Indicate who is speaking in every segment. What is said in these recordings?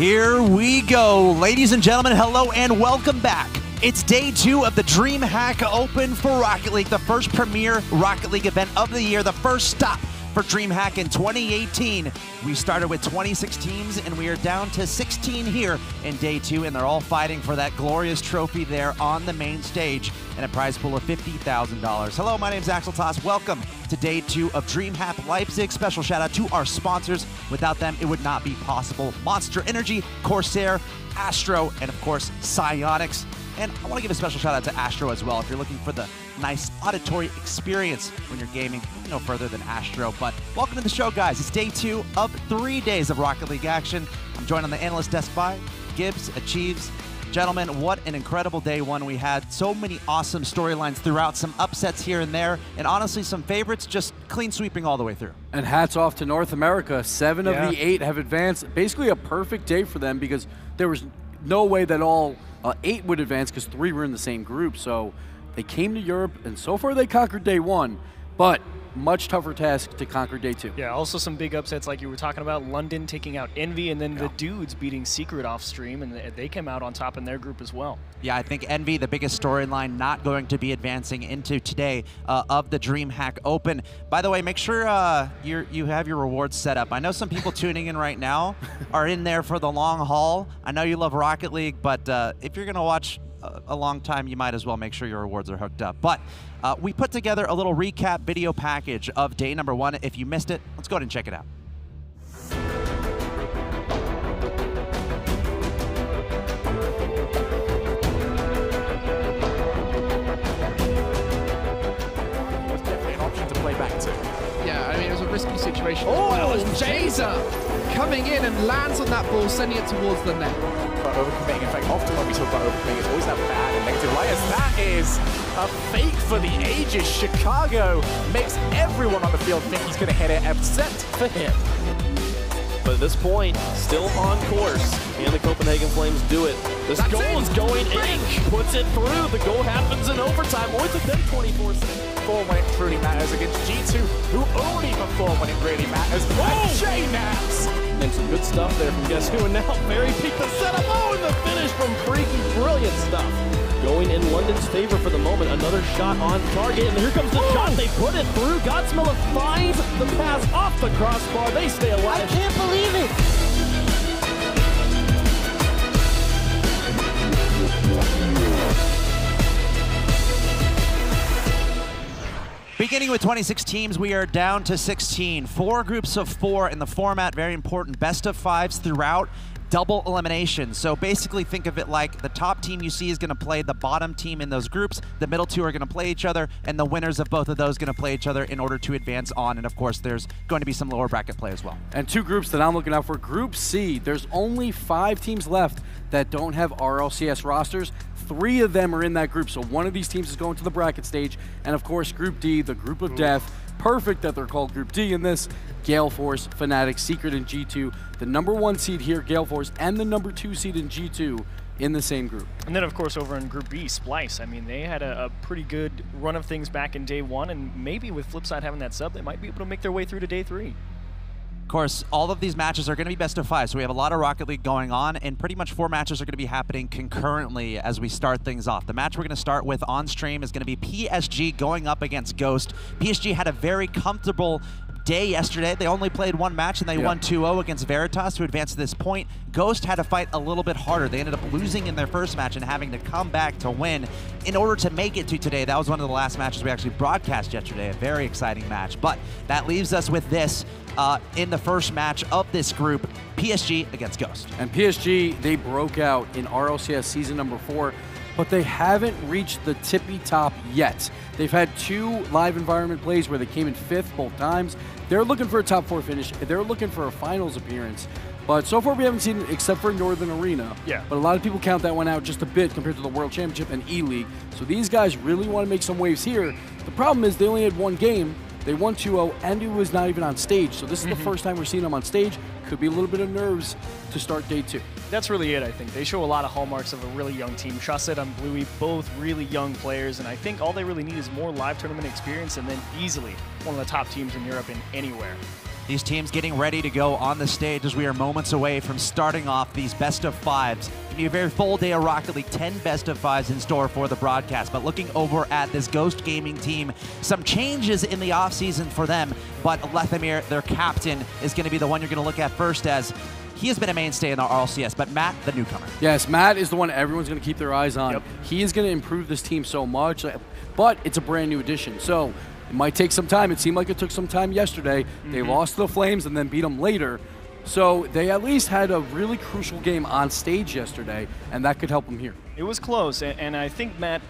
Speaker 1: Here we go. Ladies and gentlemen, hello and welcome back. It's day 2 of the DreamHack Open for Rocket League, the first premier Rocket League event of the year, the first stop for DreamHack in 2018. We started with 26 teams and we are down to 16 here in day 2, and they're all fighting for that glorious trophy there on the main stage and a prize pool of $50,000. Hello, my name is Axel Toss. Welcome to day 2 of DreamHack Leipzig. Special shout out to our sponsors. Without them, it would not be possible. Monster Energy, Corsair, Astro, and of course, Psyonix. And I want to give a special shout out to Astro as well. If you're looking for the nice auditory experience when you're gaming, look no further than Astro. But welcome to the show, guys. It's day 2 of 3 days of Rocket League action. I'm joined on the analyst desk by Gibbs, Achieves. Gentlemen, what an incredible day 1 we had. So many awesome storylines throughout, some upsets here and there, and honestly some favorites just clean sweeping all the way through. And
Speaker 2: hats off to North America. 7 of the 8 have advanced. Basically a perfect day for them because there was no way that all 8 would advance because 3 were in the same group. So they came to Europe, and so far they conquered day 1, but much tougher task to conquer day 2.
Speaker 3: Yeah, also some big upsets like you were talking about, London taking out Envy, and then the Dudes beating Secret off stream, and they came out on top in their group as well.
Speaker 1: Yeah, I think Envy, the biggest storyline, not going to be advancing into today of the DreamHack Open. By the way, make sure you have your rewards set up. I know some people tuning in right now are in there for the long haul. I know you love Rocket League, but if you're going to watch a long time, you might as well make sure your rewards are hooked up. But we put together a little recap video package of day number 1. If you missed it, let's go ahead and check it out.
Speaker 4: It's definitely an option to play back to.
Speaker 5: Yeah, I mean, it was a risky situation.
Speaker 4: Oh,
Speaker 5: Jaser coming in and lands on that ball, sending it towards the net.
Speaker 4: But overcommitting, in fact, often when we talk about overcommitting, it's always that bad and negative layers. That is a fake for the ages. Chicago makes everyone on the field think he's going to hit it, except for him.
Speaker 6: But at this point, still on course, and the Copenhagen Flames do it. This goal is going in, puts it through. The goal happens in overtime. Only took them 24 seconds.
Speaker 4: Perform when it truly matters against G2, who only perform when it really matters. Oh! J-Naps!
Speaker 6: And some good stuff there from Guess Who, and now Barry peeked the setup. Oh, and the finish from Freaky. Brilliant stuff. Going in London's favor for the moment. Another shot on target, and here comes the shot. They put it through. Godsmiller finds the pass off the crossbar. They stay alive. I can't believe it.
Speaker 1: Beginning with 26 teams, we are down to 16. 4 groups of 4 in the format, very important. Best of 5s throughout, double elimination. So basically think of it like the top team you see is going to play the bottom team in those groups, the middle 2 are going to play each other, and the winners of both of those going to play each other in order to advance on. And of course, there's going to be some lower bracket play as well.
Speaker 2: And 2 groups that I'm looking out for. Group C, there's only 5 teams left that don't have RLCS rosters. 3 of them are in that group, so one of these teams is going to the bracket stage. And of course, Group D, the group of death. Perfect that they're called Group D in this. Gale Force, Fnatic, Secret, and G2. The #1 seed here, Gale Force, and the #2 seed in G2 in the same group.
Speaker 3: And then, of course, over in Group B, Splice. I mean, they had a pretty good run of things back in day 1, and maybe with Flipside having that sub, they might be able to make their way through to day 3.
Speaker 1: Of course, all of these matches are going to be best of 5, so we have a lot of Rocket League going on, and pretty much 4 matches are going to be happening concurrently as we start things off. The match we're going to start with on stream is going to be PSG going up against Ghost. PSG had a very comfortable day yesterday. They only played 1 match and they won 2-0 against Veritas to advance to this point. Ghost had to fight a little bit harder. They ended up losing in their first match and having to come back to win in order to make it to today. That was one of the last matches we actually broadcast yesterday, a very exciting match. But that leaves us with this in the first match of this group, PSG against Ghost.
Speaker 2: And PSG, they broke out in RLCS season #4, but they haven't reached the tippy top yet. They've had 2 live environment plays where they came in 5th both times. They're looking for a top 4 finish. They're looking for a finals appearance. But so far we haven't seen it except for Northern Arena.
Speaker 3: Yeah.
Speaker 2: But a lot of people count that one out just a bit compared to the World Championship and E-League. So these guys really want to make some waves here. The problem is they only had 1 game. They won 2-0, and it was not even on stage. So this is the first time we're seeing them on stage. Could be a little bit of nerves to start day 2.
Speaker 3: That's really it, I think. They show a lot of hallmarks of a really young team. Trusted on Bluey, both really young players, and I think all they really need is more live tournament experience, and then easily one of the top teams in Europe and anywhere.
Speaker 1: These teams getting ready to go on the stage as we are moments away from starting off these best of fives. It'll be a very full day of Rocket League, 10 best of fives in store for the broadcast. But looking over at this Ghost Gaming team, some changes in the offseason for them, but Lethamir, their captain, is going to be the one you're going to look at first, as he has been a mainstay in the RLCS, but Matt, the newcomer.
Speaker 2: Yes, Matt is the one everyone's going to keep their eyes on.
Speaker 3: Yep.
Speaker 2: He is going to improve this team so much, but it's a brand new addition. So it might take some time. It seemed like it took some time yesterday. They lost to the Flames and then beat them later. So they at least had a really crucial game on stage yesterday, and that could help them here.
Speaker 3: It was close, and I think Matt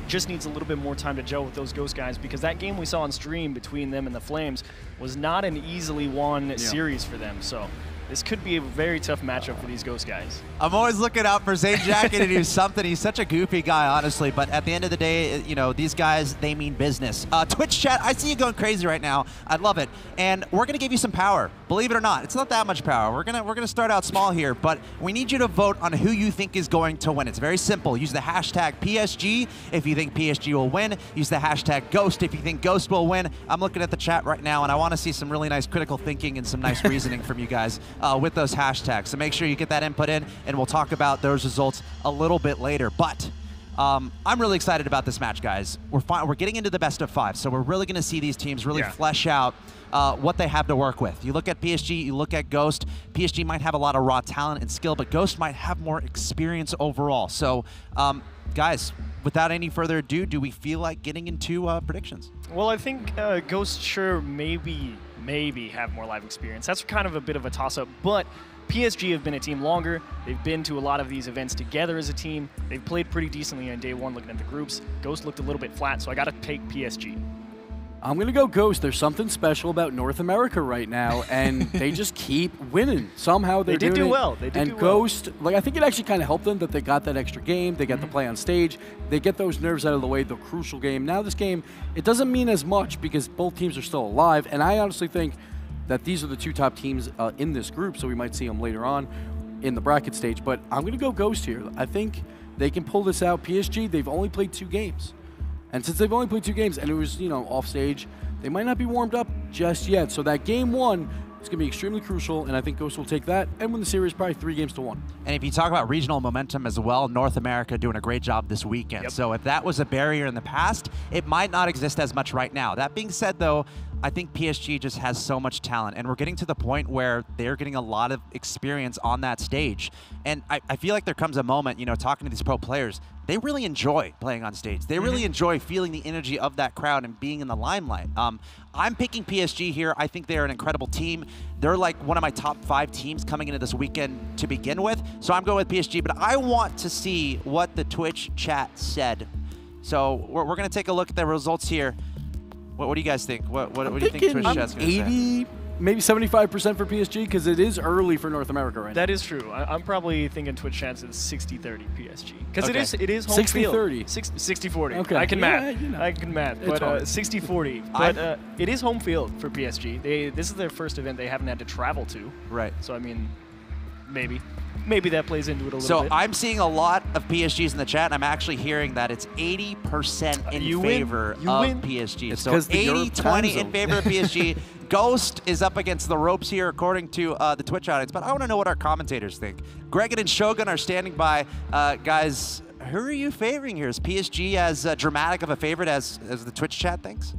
Speaker 3: just needs a little bit more time to gel with those Ghost guys, because that game we saw on stream between them and the Flames was not an easily won series for them. So this could be a very tough matchup for these Ghost guys.
Speaker 1: I'm always looking out for Zane Jacket to do something. He's such a goofy guy, honestly. But at the end of the day, you know, these guys, they mean business. Twitch chat, I see you going crazy right now. I love it. And we're going to give you some power. Believe it or not, it's not that much power. We're gonna start out small here, but we need you to vote on who you think is going to win. It's very simple. Use the hashtag PSG if you think PSG will win. Use the hashtag Ghost if you think Ghost will win. I'm looking at the chat right now, and I want to see some really nice critical thinking and some nice reasoning from you guys with those hashtags. So make sure you get that input in, and we'll talk about those results a little bit later. But I'm really excited about this match, guys. We're getting into the best of five, so we're really going to see these teams really flesh out what they have to work with. You look at PSG, you look at Ghost. PSG might have a lot of raw talent and skill, but Ghost might have more experience overall. So, guys, without any further ado, do we feel like getting into predictions?
Speaker 3: Well, I think Ghost sure maybe have more live experience. That's kind of a bit of a toss-up, but PSG have been a team longer. They've been to a lot of these events together as a team. They've played pretty decently on day one looking at the groups. Ghost looked a little bit flat, so I got to take PSG.
Speaker 2: I'm going to go Ghost. There's something special about North America right now, and they just keep winning. Somehow they
Speaker 3: did do well. They did do well.
Speaker 2: And Ghost, like, I think it actually kind of helped them that they got that extra game. They got to play on stage. They get those nerves out of the way, the crucial game. Now this game, it doesn't mean as much because both teams are still alive, and I honestly think that these are the two top teams in this group, so we might see them later on in the bracket stage. But I'm going to go Ghost here. I think they can pull this out. PSG, they've only played 2 games. And since they've only played 2 games and it was, you know, off stage, they might not be warmed up just yet. So that game 1 is going to be extremely crucial, and I think Ghost will take that and win the series probably 3-1.
Speaker 1: And if you talk about regional momentum as well, North America doing a great job this weekend. So if that was a barrier in the past, it might not exist as much right now. That being said, though, I think PSG just has so much talent, and we're getting to the point where they're getting a lot of experience on that stage. And I feel like there comes a moment, you know, talking to these pro players, they really enjoy playing on stage. They really enjoy feeling the energy of that crowd and being in the limelight. I'm picking PSG here. I think they're an incredible team. They're like one of my top 5 teams coming into this weekend to begin with. So I'm going with PSG, but I want to see what the Twitch chat said. So we're going to take a look at the results here. What do you guys think? What do you think Twitch chat's going to say?
Speaker 2: 80, maybe 75% for PSG, because it is early for North America right now.
Speaker 3: That is true. I'm probably thinking Twitch chats is 60-30 PSG. Because it is home
Speaker 2: 60-30.
Speaker 3: 60-40.
Speaker 2: Okay.
Speaker 3: I can math.
Speaker 2: You know.
Speaker 3: I can math. But 60-40. But it is home field for PSG. This is their first event they haven't had to travel to.
Speaker 1: Right.
Speaker 3: So, I mean, maybe that plays into it a little bit.
Speaker 1: So I'm seeing a lot of PSGs in the chat, and I'm actually hearing that it's 80% in favor of PSG. So 80-20 in favor of PSG. Ghost is up against the ropes here, according to the Twitch audience, but I want to know what our commentators think. Gregan and Shogun are standing by. Guys, who are you favoring here? Is PSG as dramatic of a favorite as the Twitch chat thinks?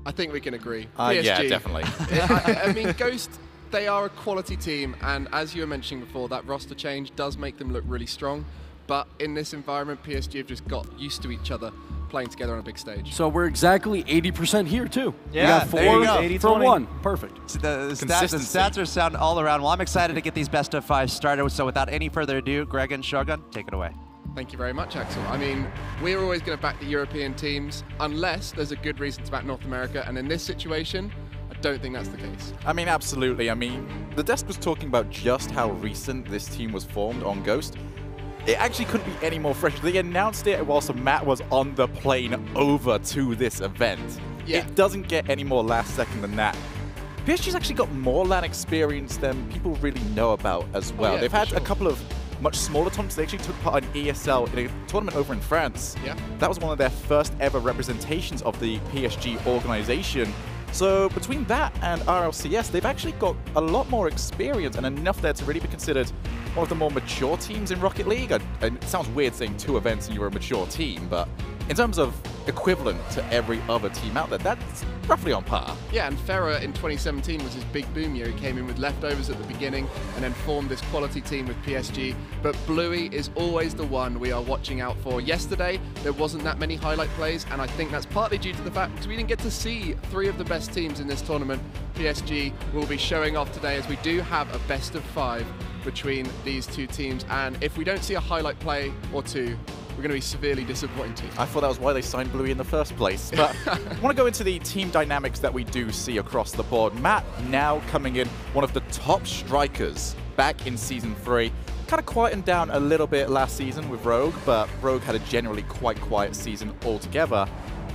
Speaker 5: I think we can agree.
Speaker 7: PSG. Yeah, definitely.
Speaker 5: I mean, Ghost, they are a quality team, and as you were mentioning before, that roster change does make them look really strong. But in this environment, PSG have just got used to each other playing together on a big stage.
Speaker 2: So we're exactly 80% here, too.
Speaker 3: Yeah,
Speaker 2: we got 4 for 1. Perfect.
Speaker 1: So the stats are sound all around. Well, I'm excited to get these best of 5 started. So without any further ado, Greg and Shogun, take it away.
Speaker 5: Thank you very much, Axel. I mean, we're always going to back the European teams unless there's a good reason to back North America, and in this situation, I don't think that's the case.
Speaker 7: I mean, absolutely. I mean, the desk was talking about just how recent this team was formed on Ghost. It actually couldn't be any more fresh. They announced it whilst Matt was on the plane over to this event. Yeah. It doesn't get any more last second than that. PSG's actually got more LAN experience than people really know about as well.
Speaker 5: Oh, yeah,
Speaker 7: they've had a couple of much smaller tournaments. They actually took part in ESL in a tournament over in France.
Speaker 5: Yeah.
Speaker 7: That was one of their first ever representations of the PSG organization. So between that and RLCS, they've actually got a lot more experience and enough there to really be considered one of the more mature teams in Rocket League. And it sounds weird saying 2 events and you're a mature team, but in terms of equivalent to every other team out there, that's roughly on par.
Speaker 5: Yeah, and Ferrer in 2017 was his big boom year. He came in with leftovers at the beginning and then formed this quality team with PSG. But Bluey is always the one we are watching out for. Yesterday, there wasn't that many highlight plays, and I think that's partly due to the fact because we didn't get to see 3 of the best teams in this tournament. PSG will be showing off today as we do have a best of 5 between these 2 teams. And if we don't see a highlight play or 2, we're going to be severely disappointed.
Speaker 7: I thought that was why they signed Bluey in the first place. But I want to go into the team dynamics that we do see across the board. Matt now coming in, one of the top strikers back in Season 3. Kind of quietened down a little bit last season with Rogue, but Rogue had a generally quite quiet season altogether.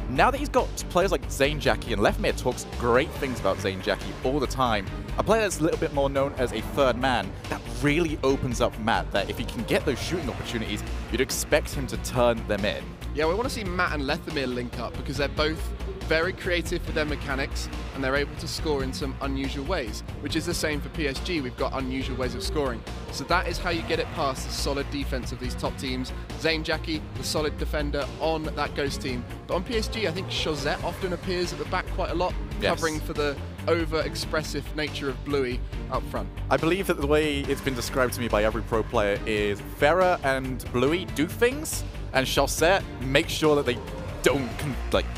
Speaker 7: Now that he's got players like ZaneJackie, and Leftmere talks great things about ZaneJackie all the time, a player that's a little bit more known as a third man, that really opens up Matt, that if he can get those shooting opportunities, you'd expect him to turn them in. Yeah,
Speaker 5: we want to see Matt and Leftmere link up because they're both very creative with their mechanics and they're able to score in some unusual ways, which is the same for PSG. We've got unusual ways of scoring. So that is how you get it past the solid defense of these top teams. ZaneJackie, the solid defender on that Ghost team. But on PSG, I think Chosette often appears at the back quite a lot, covering for the over-expressive nature of Bluey up front.
Speaker 7: I believe that the way it's been described to me by every pro player is Ferrer and Bluey do things, and Chosette make sure that they don't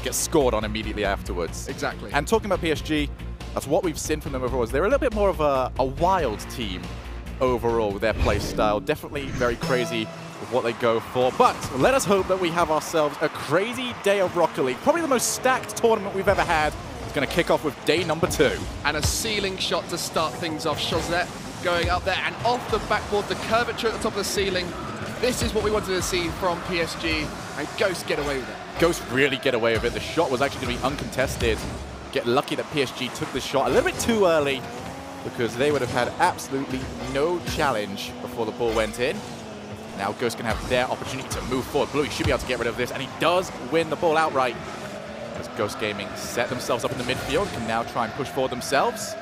Speaker 7: get scored on immediately afterwards.
Speaker 5: Exactly.
Speaker 7: And talking about PSG, that's what we've seen from them overall. They're a little bit more of a wild team overall with their play style. Definitely very crazy with what they go for. But let us hope that we have ourselves a crazy day of Rocket League. Probably the most stacked tournament we've ever had. It's going to kick off with day number 2.
Speaker 5: And a ceiling shot to start things off. Chosette going up there and off the backboard, the curvature at the top of the ceiling. This is what we wanted to see from PSG, and Ghost get away with it.
Speaker 7: Ghost really get away with it. The shot was actually going to be uncontested. Get lucky that PSG took the shot a little bit too early because they would have had absolutely no challenge before the ball went in. Now Ghost can have their opportunity to move forward. Bluey should be able to get rid of this, and he does win the ball outright. As Ghost Gaming set themselves up in the midfield, can now try and push forward themselves.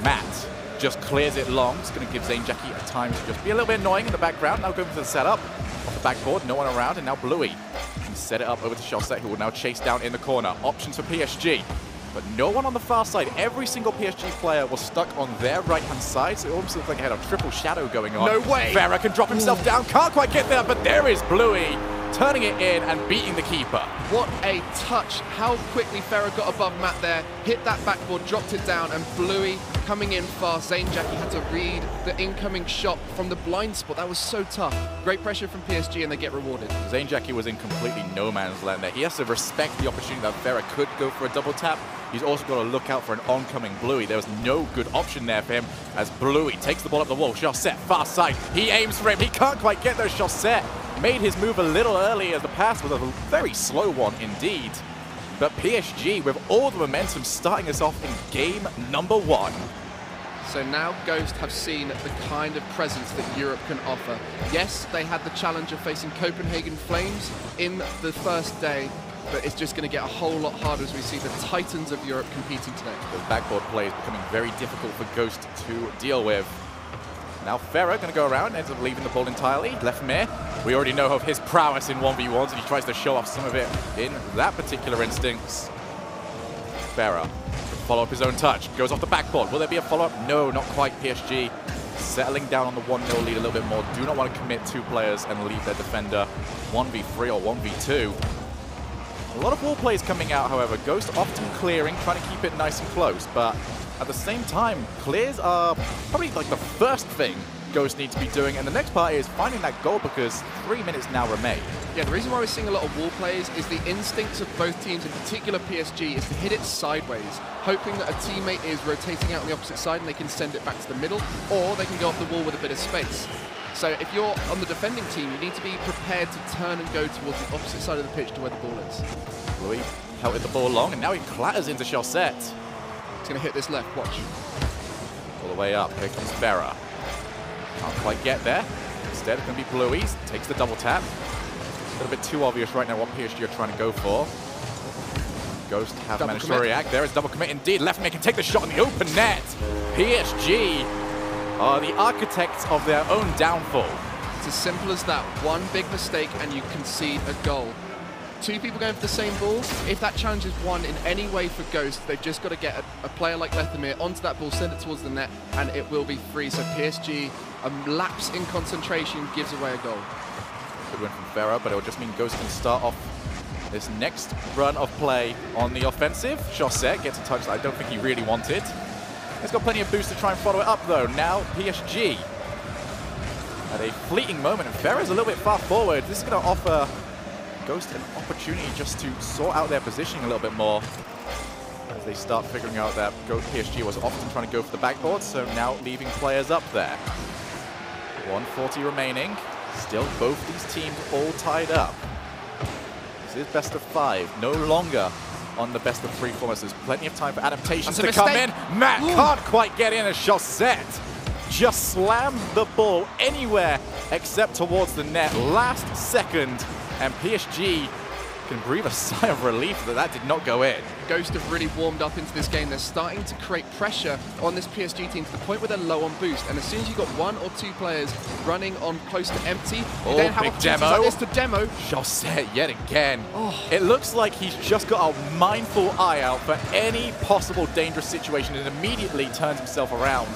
Speaker 7: Matt just clears it long. It's going to give ZaneJackie a time to just be a little bit annoying in the background. Now going for the setup. Off the backboard, no one around, and now Bluey can set it up over to Chosette, who will now chase down in the corner. Options for PSG, but no one on the far side. Every single PSG player was stuck on their right-hand side, so it almost looks like they had a triple shadow going on.
Speaker 5: No way!
Speaker 7: Ferrer can drop himself down, can't quite get there, but there is Bluey, turning it in and beating the keeper.
Speaker 5: What a touch. How quickly Ferrer got above Matt there, hit that backboard, dropped it down, and Bluey coming in fast. ZaneJackie had to read the incoming shot from the blind spot. That was so tough. Great pressure from PSG, and they get rewarded.
Speaker 7: ZaneJackie was in completely no man's land there. He has to respect the opportunity that Ferrer could go for a double tap. He's also got to look out for an oncoming Bluey. There was no good option there for him as Bluey takes the ball up the wall. Chosette, far side. He aims for him. He can't quite get there. Chosette made his move a little early as the pass was a very slow one indeed. But PSG, with all the momentum, starting us off in game number 1.
Speaker 5: So now Ghost have seen the kind of presence that Europe can offer. Yes, they had the challenge of facing Copenhagen Flames in the first day, but it's just going to get a whole lot harder as we see the titans of Europe competing today.
Speaker 7: The backboard play is becoming very difficult for Ghost to deal with. Now Ferrer going to go around, ends up leaving the ball entirely. Leftmere, we already know of his prowess in 1v1s, and he tries to show off some of it in that particular instance. Ferrer, follow up his own touch, goes off the backboard. Will there be a follow-up? No, not quite. PSG settling down on the 1-0 lead a little bit more. Do not want to commit 2 players and leave their defender 1v3 or 1v2. A lot of wall plays coming out, however. Ghost often clearing, trying to keep it nice and close, but at the same time, clears are probably like the first thing Ghost need to be doing, and the next part is finding that goal because 3 minutes now remain.
Speaker 5: Yeah, the reason why we're seeing a lot of wall plays is the instincts of both teams, in particular PSG, is to hit it sideways, hoping that a teammate is rotating out on the opposite side and they can send it back to the middle, or they can go up the wall with a bit of space. So if you're on the defending team, you need to be prepared to turn and go towards the opposite side of the pitch to where the ball is.
Speaker 7: Bluey pelted the ball long, and now he clatters into Chosette.
Speaker 5: He's going to hit this left, watch.
Speaker 7: All the way up, here comes Ferrer. Can't quite get there. Instead, it's going to be Bluey. Takes the double tap. A little bit too obvious right now what PSG are trying to go for. Ghost have
Speaker 5: Double
Speaker 7: managed
Speaker 5: commit.
Speaker 7: to react. There is double commit indeed. Leftmere can take the shot on the open net. PSG are the architects of their own downfall.
Speaker 5: It's as simple as that. One big mistake and you concede a goal. Two people going for the same ball. If that challenge is won in any way for Ghost, they've just got to get a player like Leftmere onto that ball, send it towards the net, and it will be free. So PSG, a lapse in concentration gives away a goal.
Speaker 7: Good win from Ferrer, but it will just mean Ghost can start off this next run of play on the offensive. Chaussette gets a touch that I don't think he really wanted. He's got plenty of boost to try and follow it up, though. Now PSG at a fleeting moment, and Ferrer's a little bit far forward. This is going to offer Ghost an opportunity just to sort out their positioning a little bit more as they start figuring out that PSG was often trying to go for the backboard, so now leaving players up there. 140 remaining. Still both these teams all tied up. This is best of 5, no longer on the best of 3 format. There's plenty of time for adaptations to come in. Matt can't quite get in as Chaussette just slammed the ball anywhere except towards the net last second, and PSG can breathe a sigh of relief that that did not go in.
Speaker 5: Ghost have really warmed up into this game. They're starting to create pressure on this PSG team to the point where they're low on boost. And as soon as you've got 1 or 2 players running on close to empty, you then have opportunities like this to demo.
Speaker 7: Chaussette yet again. It looks like he's just got a mindful eye out for any possible dangerous situation and immediately turns himself around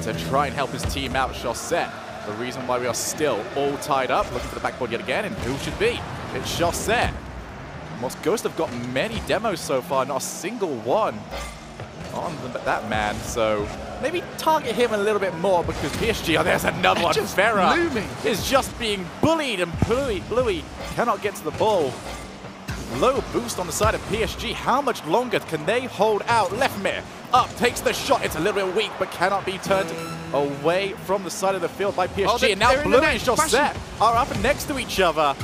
Speaker 7: to try and help his team out. Chaussette, the reason why we are still all tied up, looking for the backboard yet again, and who should be? It's Chaussette. Most Ghost have got many demos so far, not a single one on that man. So maybe target him a little bit more because PSG, oh, there's another one. Ferrer is just being bullied, and Bluey cannot get to the ball. Low boost on the side of PSG. How much longer can they hold out? Leftmere up, takes the shot. It's a little bit weak, but cannot be turned away from the side of the field by PSG. And now Bluey and Chaussette are up next to each other.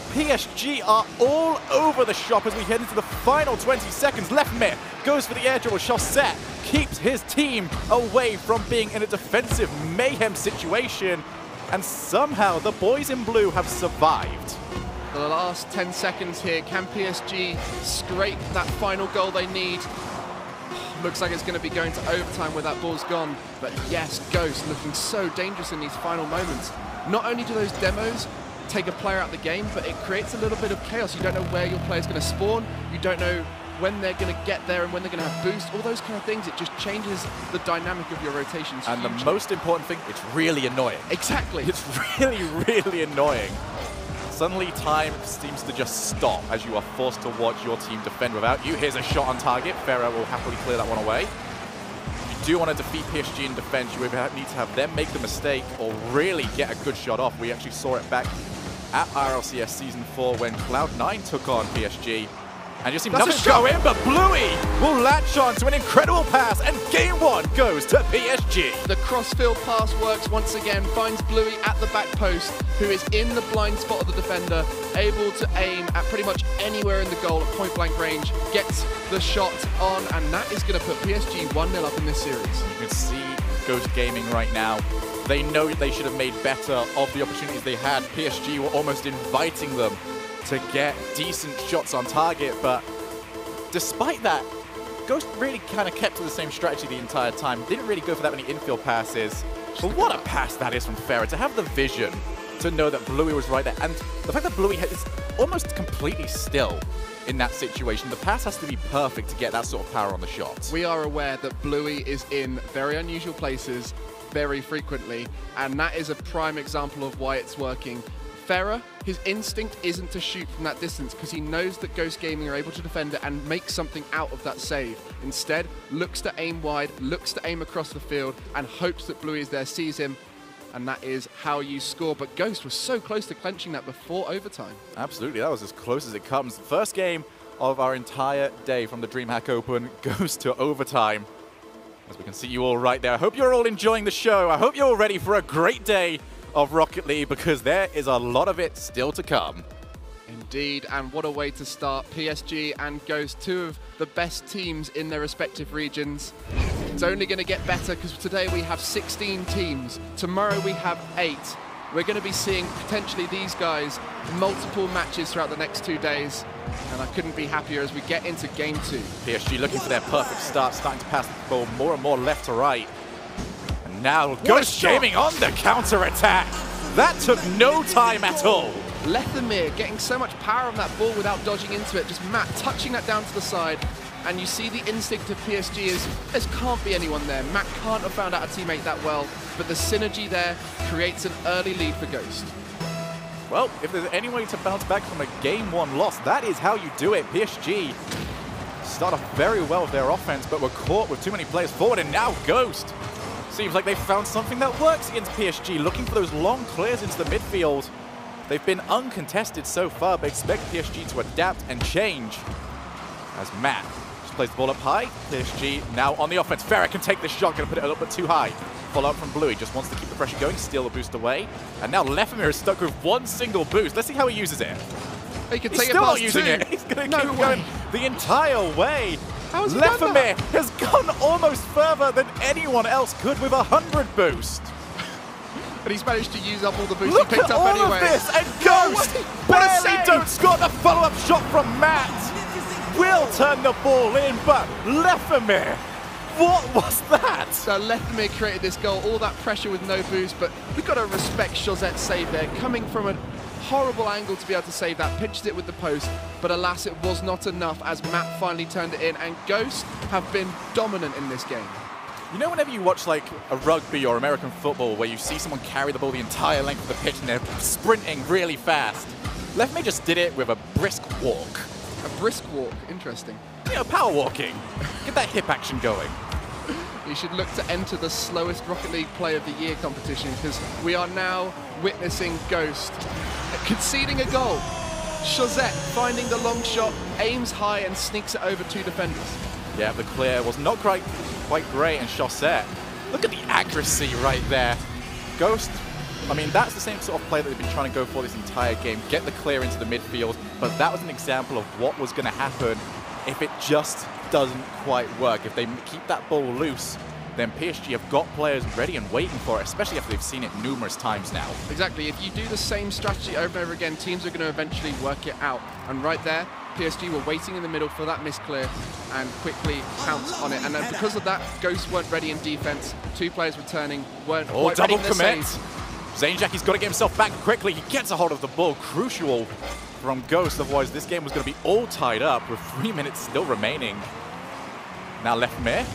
Speaker 7: PSG are all over the shop as we head into the final 20 seconds. Leftmere goes for the air dribble. Chaussette keeps his team away from being in a defensive mayhem situation. And somehow the boys in blue have survived.
Speaker 5: For the last 10 seconds here, can PSG scrape that final goal they need? Looks like it's going to be going to overtime where that ball's gone. But yes, Ghost looking so dangerous in these final moments. Not only do those demos take a player out of the game, but it creates a little bit of chaos. You don't know where your player's going to spawn. You don't know when they're going to get there and when they're going to have boost. All those kind of things. It just changes the dynamic of your rotations.
Speaker 7: And the most important thing, it's really annoying.
Speaker 5: Exactly.
Speaker 7: It's really, really annoying. Suddenly time seems to just stop as you are forced to watch your team defend without you. Here's a shot on target. Ferrer will happily clear that one away. If you do want to defeat PSG in defense, you need to have them make the mistake or really get a good shot off. We actually saw it back at RLCS Season 4 when Cloud9 took on PSG. And just seemed nothing to go in, but Bluey will latch on to an incredible pass, and game 1 goes to PSG.
Speaker 5: The crossfield pass works once again, finds Bluey at the back post, who is in the blind spot of the defender, able to aim at pretty much anywhere in the goal at point blank range, gets the shot on, and that is going to put PSG 1-0 up in this series.
Speaker 7: You can see Ghost Gaming right now. They know they should have made better of the opportunities they had. PSG were almost inviting them to get decent shots on target, but despite that, Ghost really kind of kept to the same strategy the entire time. Didn't really go for that many infield passes. But what a pass that is from Ferrer, to have the vision to know that Bluey was right there. And the fact that Bluey is almost completely still in that situation. The pass has to be perfect to get that sort of power on the shot.
Speaker 5: We are aware that Bluey is in very unusual places very frequently, and that is a prime example of why it's working. Ferrer, his instinct isn't to shoot from that distance because he knows that Ghost Gaming are able to defend it and make something out of that save. Instead, looks to aim wide, looks to aim across the field, and hopes that Bluey is there, sees him, and that is how you score. But Ghost was so close to clenching that before overtime.
Speaker 7: Absolutely, that was as close as it comes. The first game of our entire day from the DreamHack Open goes to overtime. As we can see you all right there. I hope you're all enjoying the show. I hope you're all ready for a great day of Rocket League, because there is a lot of it still to come.
Speaker 5: Indeed, and what a way to start. PSG and Ghost, two of the best teams in their respective regions. It's only going to get better because today we have 16 teams. Tomorrow we have 8. we're going to be seeing potentially these guys multiple matches throughout the next 2 days, and I couldn't be happier as we get into game 2.
Speaker 7: PSG looking for their perfect start, starting to pass the ball more and more left to right. And now Ghost Gaming on the counter-attack. That took no time at all.
Speaker 5: Lethamir getting so much power on that ball without dodging into it. Just Matt touching that down to the side. And you see the instinct of PSG is, there can't be anyone there. Matt can't have found out a teammate that well, but the synergy there creates an early lead for Ghost.
Speaker 7: Well, if there's any way to bounce back from a Game 1 loss, that is how you do it. PSG start off very well with their offense, but were caught with too many players forward, and now Ghost. Seems like they found something that works against PSG, looking for those long clears into the midfield. They've been uncontested so far, but expect PSG to adapt and change. As Matt just plays the ball up high, PSG now on the offense. Farah can take the shot, gonna put it a little bit too high. Follow up from Bluey, just wants to keep the pressure going, steal the boost away. And now Lethamir is stuck with one single boost. Let's see how he uses it.
Speaker 5: He can
Speaker 7: He's
Speaker 5: take
Speaker 7: still
Speaker 5: it
Speaker 7: not
Speaker 5: past
Speaker 7: using
Speaker 5: 2.
Speaker 7: it. He's gonna
Speaker 5: No
Speaker 7: keep
Speaker 5: way.
Speaker 7: going the entire way.
Speaker 5: How has he done
Speaker 7: Lethamir
Speaker 5: that?
Speaker 7: has gone almost further than anyone else could with 100 boost.
Speaker 5: But he's managed to use up all the boost
Speaker 7: Look
Speaker 5: he picked
Speaker 7: at
Speaker 5: up
Speaker 7: all
Speaker 5: anyway.
Speaker 7: of this, and Ghost
Speaker 5: What a
Speaker 7: barely
Speaker 5: save!
Speaker 7: don't score. The follow-up shot from Matt will turn the ball in, but Lethamir, what was that?
Speaker 5: So Lethamir created this goal, all that pressure with no boost, but we've got to respect Chosette's save there, coming from a horrible angle to be able to save that, pitched it with the post, but alas, it was not enough as Matt finally turned it in, and Ghost have been dominant in this game.
Speaker 7: You know, whenever you watch like a rugby or American football where you see someone carry the ball the entire length of the pitch and they're sprinting really fast, Lethamir just did it with a brisk walk.
Speaker 5: A brisk walk, interesting.
Speaker 7: You know, power walking. Get that hip action going.
Speaker 5: He should look to enter the slowest Rocket League Player of the Year competition, because we are now witnessing Ghost conceding a goal. Chosette finding the long shot, aims high and sneaks it over 2 defenders.
Speaker 7: Yeah, the clear was not quite great, and Chosette, look at the accuracy right there. Ghost, I mean, that's the same sort of play that they've been trying to go for this entire game, get the clear into the midfield, but that was an example of what was going to happen if it just doesn't quite work. If they keep that ball loose, then PSG have got players ready and waiting for it, especially after they've seen it numerous times now.
Speaker 5: Exactly, if you do the same strategy over and over again, teams are going to eventually work it out. And right there, PSG were waiting in the middle for that misclear and quickly pounced on it. And then because of that, Ghosts weren't ready in defense. 2 players returning, weren't quite ready
Speaker 7: Double
Speaker 5: in their
Speaker 7: commit.
Speaker 5: saves.
Speaker 7: Zainjacky's got to get himself back quickly. He gets a hold of the ball. Crucial from Ghost, otherwise this game was going to be all tied up with 3 minutes still remaining. Now Lethamir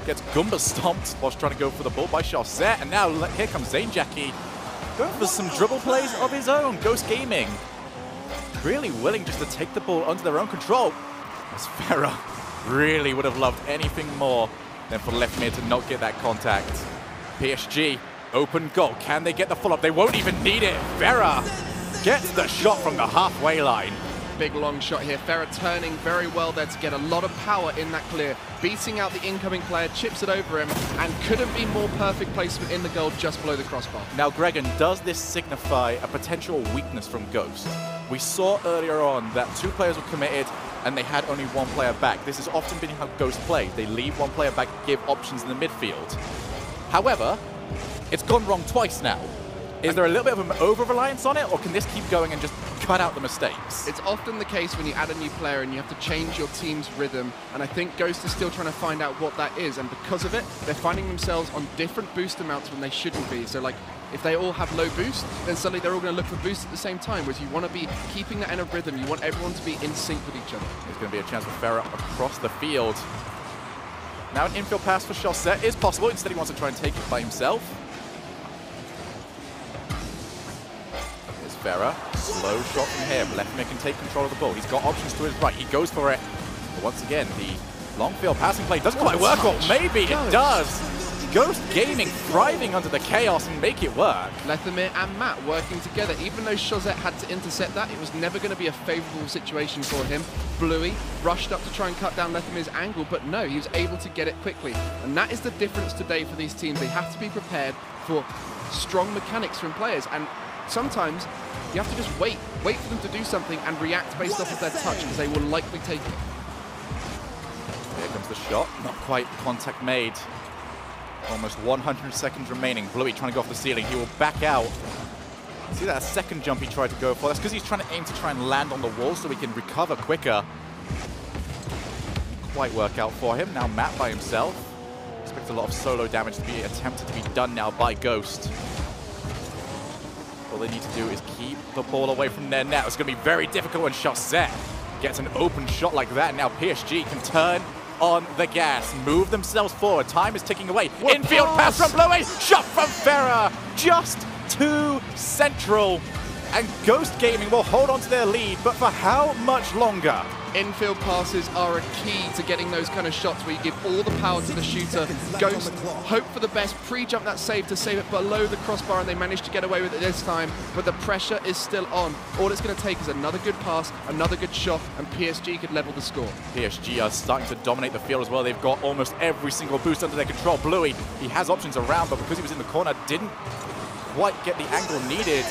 Speaker 7: gets Goomba stomped whilst trying to go for the ball by Chosette, and now here comes Zainjacky going for some dribble plays of his own. Ghost Gaming really willing just to take the ball under their own control. As Farah really would have loved anything more than for Lethamir to not get that contact. PSG, open goal. Can they get the follow-up? They won't even need it. Farah gets the shot from the halfway line.
Speaker 5: Big long shot here. Farah turning very well there to get a lot of power in that clear. Beating out the incoming player, chips it over him, and couldn't be more perfect placement in the goal just below the crossbar.
Speaker 7: Now, Gregan, does this signify a potential weakness from Ghost? We saw earlier on that 2 players were committed and they had only 1 player back. This has often been how Ghost play. They leave 1 player back, give options in the midfield. However, it's gone wrong twice now. Is there a little bit of an over-reliance on it, or can this keep going and just cut out the mistakes?
Speaker 5: It's often the case when you add a new player and you have to change your team's rhythm, and I think Ghost is still trying to find out what that is, and because of it, they're finding themselves on different boost amounts when they shouldn't be. So like, if they all have low boost, then suddenly they're all going to look for boost at the same time, whereas you want to be keeping that in a rhythm. You want everyone to be in sync with each other.
Speaker 7: There's going to be a chance for Farah across the field. Now an infield pass for Chosette is possible. Instead, he wants to try and take it by himself. Here's Farah. Slow shot from him. Lethamir can take control of the ball. He's got options to his right. He goes for it. But once again, the long field passing play doesn't quite work. Or maybe it does. Ghost Gaming thriving under the chaos and make it work.
Speaker 5: Lethamir and Matt working together. Even though Chosette had to intercept that, it was never going to be a favorable situation for him. Bluey rushed up to try and cut down Lethamir's angle, but no, he was able to get it quickly. And that is the difference today for these teams. They have to be prepared for strong mechanics from players. And sometimes you have to just wait for them to do something and react based off of their touch, because they will likely take it.
Speaker 7: Here comes the shot. Not quite contact made. Almost 100 seconds remaining. Bluey trying to go off the ceiling. He will back out. See that second jump he tried to go for? That's because he's trying to aim to try and land on the wall so he can recover quicker. Quite work out for him. Now Matt by himself. Expect a lot of solo damage to be attempted to be done now by Ghost. All they need to do is keep the ball away from their net. It's going to be very difficult when Chaussette gets an open shot like that. Now PSG can turn on the gas, move themselves forward. Time is ticking away. Infield pass from Bloe, shot from Ferrer, just too central. And Ghost Gaming will hold on to their lead, but for how much longer?
Speaker 5: Infield passes are a key to getting those kind of shots where you give all the power to the shooter. Ghost hope for the best, pre-jump that save to save it below the crossbar, and they managed to get away with it this time, but the pressure is still on. All it's going to take is another good pass, another good shot, and PSG could level the score. PSG are starting to dominate the field as well. They've got almost every single boost under their control. Bluey, he has options around, but because he was in the corner, didn't quite get the angle needed.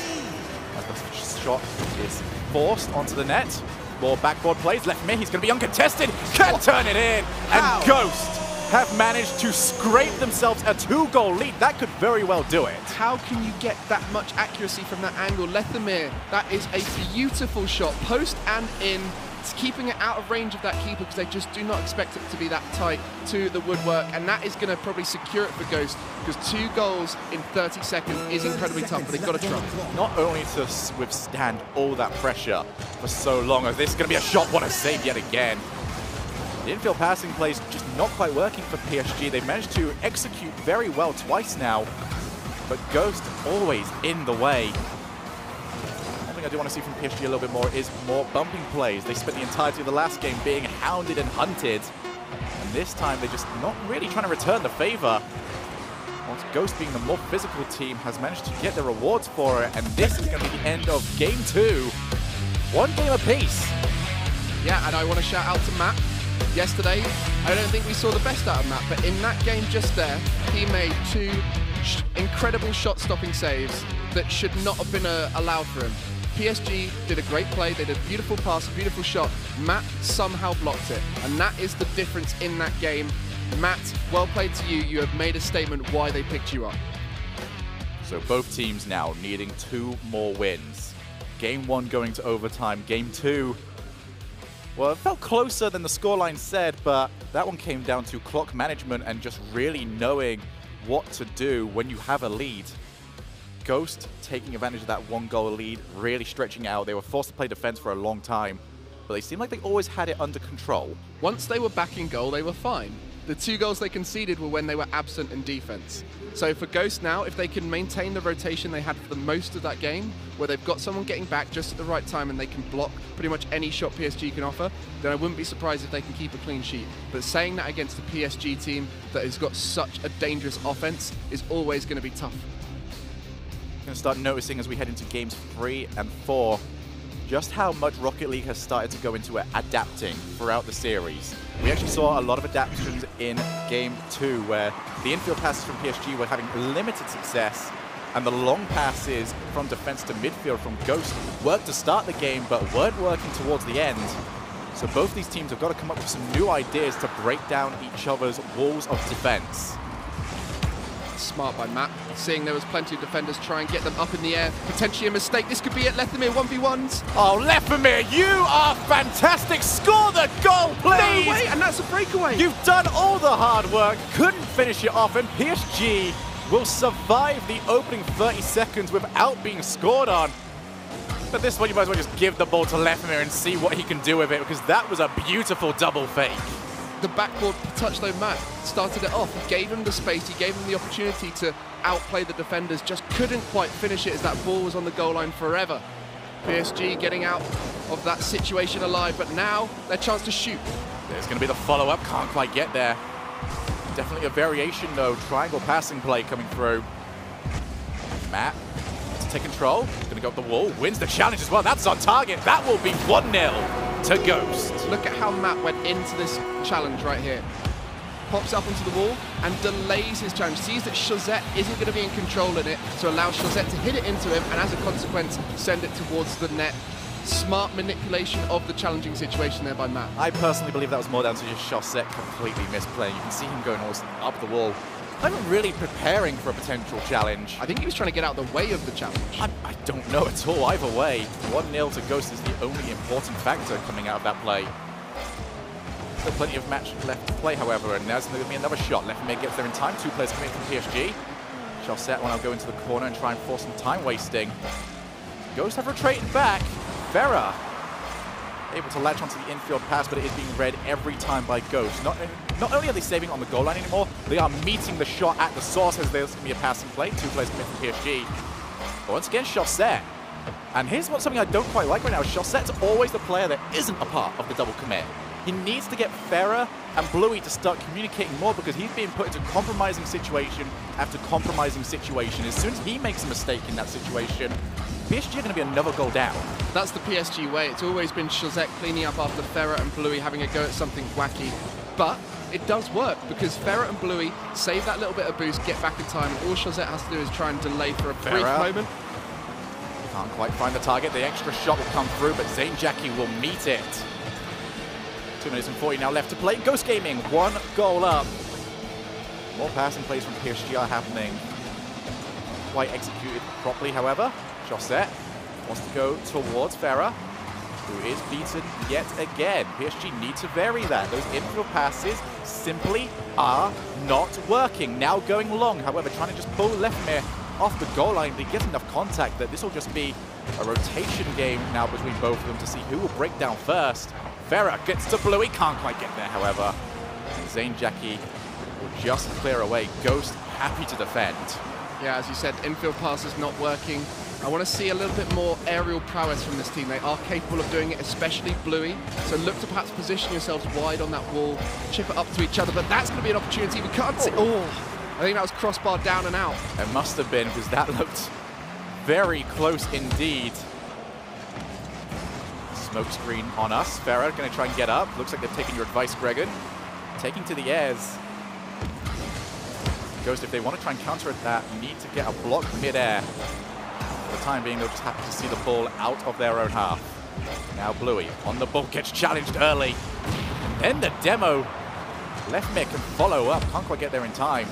Speaker 5: As the shot is forced onto the net. More backboard plays, left mid, he's going to be uncontested, can turn it in, and Ghost have managed to scrape themselves a 2-goal lead. That could very well do it. How can you get that much accuracy from that angle? Lethamir, that is a beautiful shot, post and in. It's keeping it out of range of that keeper because they just do not expect it to be that tight to the woodwork, and that is going to probably secure it for Ghost, because 2 goals in 30 seconds is incredibly tough, but they've got to try.
Speaker 7: Not only to withstand all that pressure for so long, as this is going to be a shot, what a save yet again. The infield passing play is just not quite working for PSG. They've managed to execute very well twice now, but Ghost always in the way. I do want to see from PSG a little bit more is more bumping plays. They spent the entirety of the last game being hounded and hunted, and this time they're just not really trying to return the favor. Whilst Ghost, being the more physical team, has managed to get the rewards for it, and this is going to be the end of Game 2. 1 game apiece.
Speaker 5: Yeah, and I want to shout out to Matt. Yesterday, I don't think we saw the best out of Matt, but in that game just there, he made 2 incredible shot-stopping saves that should not have been allowed for him. PSG did a great play, they did a beautiful pass, a beautiful shot. Matt somehow blocked it, and that is the difference in that game. Matt, well played to you. You have made a statement why they picked you up.
Speaker 7: So both teams now needing 2 more wins. Game 1 going to overtime. Game 2, well, it felt closer than the scoreline said, but that one came down to clock management and just really knowing what to do when you have a lead. Ghost taking advantage of that 1-goal lead, really stretching out. They were forced to play defense for a long time, but they seemed like they always had it under control.
Speaker 5: Once they were back in goal, they were fine. The 2 goals they conceded were when they were absent in defense. So for Ghost now, if they can maintain the rotation they had for the most of that game, where they've got someone getting back just at the right time and they can block pretty much any shot PSG can offer, then I wouldn't be surprised if they can keep a clean sheet. But saying that against the PSG team that has got such a dangerous offense is always going to be tough.
Speaker 7: Going to start noticing as we head into games 3 and 4 just how much Rocket League has started to go into adapting throughout the series. We actually saw a lot of adaptations in Game 2 where the infield passes from PSG were having limited success, and the long passes from defense to midfield from Ghost worked to start the game but weren't working towards the end. So both these teams have got to come up with some new ideas to break down each other's walls of defense.
Speaker 5: Smart by Matt, seeing there was plenty of defenders try and get them up in the air. Potentially a mistake. This could be it. Lethamir 1v1s.
Speaker 7: Oh, Lethamir, you are fantastic. Score the goal, please.
Speaker 5: No way, and that's a breakaway.
Speaker 7: You've done all the hard work, couldn't finish it off, and PSG will survive the opening 30 seconds without being scored on. But this one, you might as well just give the ball to Lethamir and see what he can do with it, because that was a beautiful double fake.
Speaker 5: The backboard touch though, Matt started it off. He gave him the space, he gave him the opportunity to outplay the defenders, just couldn't quite finish it as that ball was on the goal line forever. PSG getting out of that situation alive, but now their chance to shoot.
Speaker 7: There's going to be the follow-up, can't quite get there. Definitely a variation though, triangle passing play coming through. Matt to take control, going to go up the wall, wins the challenge as well. That's on target, that will be 1-0. To Ghost.
Speaker 5: Look at how Matt went into this challenge right here. Pops up onto the wall and delays his challenge. Sees that Chaussette isn't going to be in control in it, so allows Chaussette to hit it into him and as a consequence send it towards the net. Smart manipulation of the challenging situation there by Matt.
Speaker 7: I personally believe that was more down to just Chaussette completely misplaying. You can see him going almost up the wall. not even really preparing for a potential challenge.
Speaker 5: I think he was trying to get out of the way of the challenge.
Speaker 7: I don't know at all. Either way, 1-0 to Ghost is the only important factor coming out of that play. Still plenty of match left to play, however, and there's going to be another shot. Left mid gets there in time. 2 players coming from PSG. Chaussette will now go into the corner and try and force some time wasting. Ghost have retreated back. Ferrer able to latch onto the infield pass, but it is being read every time by Ghost. Not only are they saving on the goal line anymore, they are meeting the shot at the source as there's going to be a passing play. 2 players coming from PSG. But once again, Chaussette. And here's something I don't quite like right now. Chaussette's always the player that isn't a part of the double commit. He needs to get Ferrer and Bluey to start communicating more because he's being put into compromising situation after compromising situation. As soon as he makes a mistake in that situation, PSG are going to be another goal down.
Speaker 5: That's the PSG way. It's always been Chaussette cleaning up after Ferrer and Bluey having a go at something wacky. But it does work because Ferrer and Bluey save that little bit of boost, get back in time, and all Chaussette has to do is try and delay for a brief moment.
Speaker 7: Can't quite find the target. The extra shot will come through, but DreamHack will meet it. 2 minutes and 40 now left to play. Ghost Gaming, 1 goal up. More passing plays from PSG are happening. Quite executed properly, however. Chaussette wants to go towards Ferrer, who is beaten yet again. PSG need to vary that. Those infield passes simply are not working. Now going long, however, trying to just pull Leifmir off the goal line. They get enough contact that this will just be a rotation game now between both of them to see who will break down first. Ferrer gets to Bluey, can't quite get there, however. And DreamHack will just clear away. Ghost happy to defend.
Speaker 5: Yeah, as you said, infield pass is not working. I want to see a little bit more aerial prowess from this team. They are capable of doing it, especially Bluey. So look to perhaps position yourselves wide on that wall, chip it up to each other, but that's going to be an opportunity. We can't see. Oh, I think that was crossbar down and out.
Speaker 7: It must have been, because that looked very close indeed. Smoke screen on us. Ferrer going to try and get up. Looks like they've taken your advice, Gregan. Taking to the airs. Ghost, if they want to try and counter that, need to get a block mid-air. For the time being, they'll just happen to see the ball out of their own half. Now Bluey on the ball, gets challenged early. And then the demo. Leifmir can follow up, can't quite get there in time.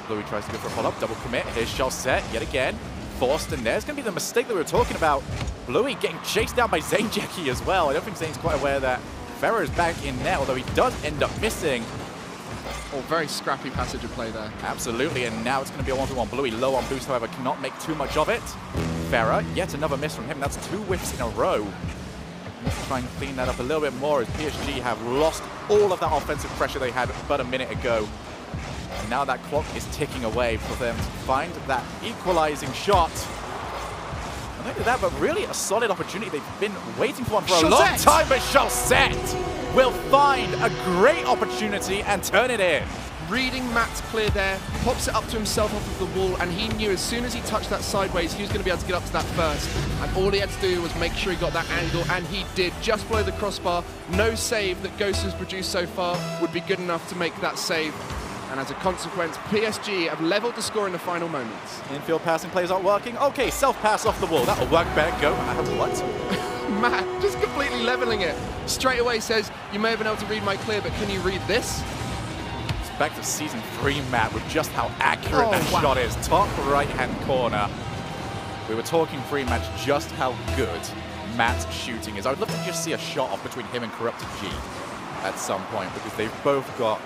Speaker 7: Bluey tries to go for a follow-up, double commit. Here's Chaussette yet again. Forced, and there's going to be the mistake that we were talking about. Bluey getting chased down by DreamHack as well. I don't think Zane's quite aware that Ferrer is back in there, although he does end up missing.
Speaker 5: Oh, very scrappy passage of play there.
Speaker 7: Absolutely, and now it's going to be a 1v1. Bluey low on boost, however, cannot make too much of it. Ferrer, yet another miss from him. That's 2 whiffs in a row. Need to try and clean that up a little bit more as PSG have lost all of that offensive pressure they had but a minute ago. And now that clock is ticking away for them to find that equalizing shot. Not only that, but really a solid opportunity. They've been waiting for one for a long time, but Chaussette will find a great opportunity and turn it in.
Speaker 5: Reading Matt's clear there, pops it up to himself off of the wall, and he knew as soon as he touched that sideways, he was going to be able to get up to that first. And all he had to do was make sure he got that angle, and he did, just below the crossbar. No save that Ghost has produced so far would be good enough to make that save. And as a consequence, PSG have leveled the score in the final moments.
Speaker 7: Infield passing plays aren't working. Okay, self-pass off the wall. That'll work better. Go. What?
Speaker 5: Matt just completely leveling it. Straight away says, you may have been able to read my clear, but can you read this?
Speaker 7: It's back to Season 3, Matt, with just how accurate that shot is. Top right-hand corner. We were talking pre-match just how good Matt's shooting is. I would love to just see a shot off between him and Corrupted G at some point, because they've both got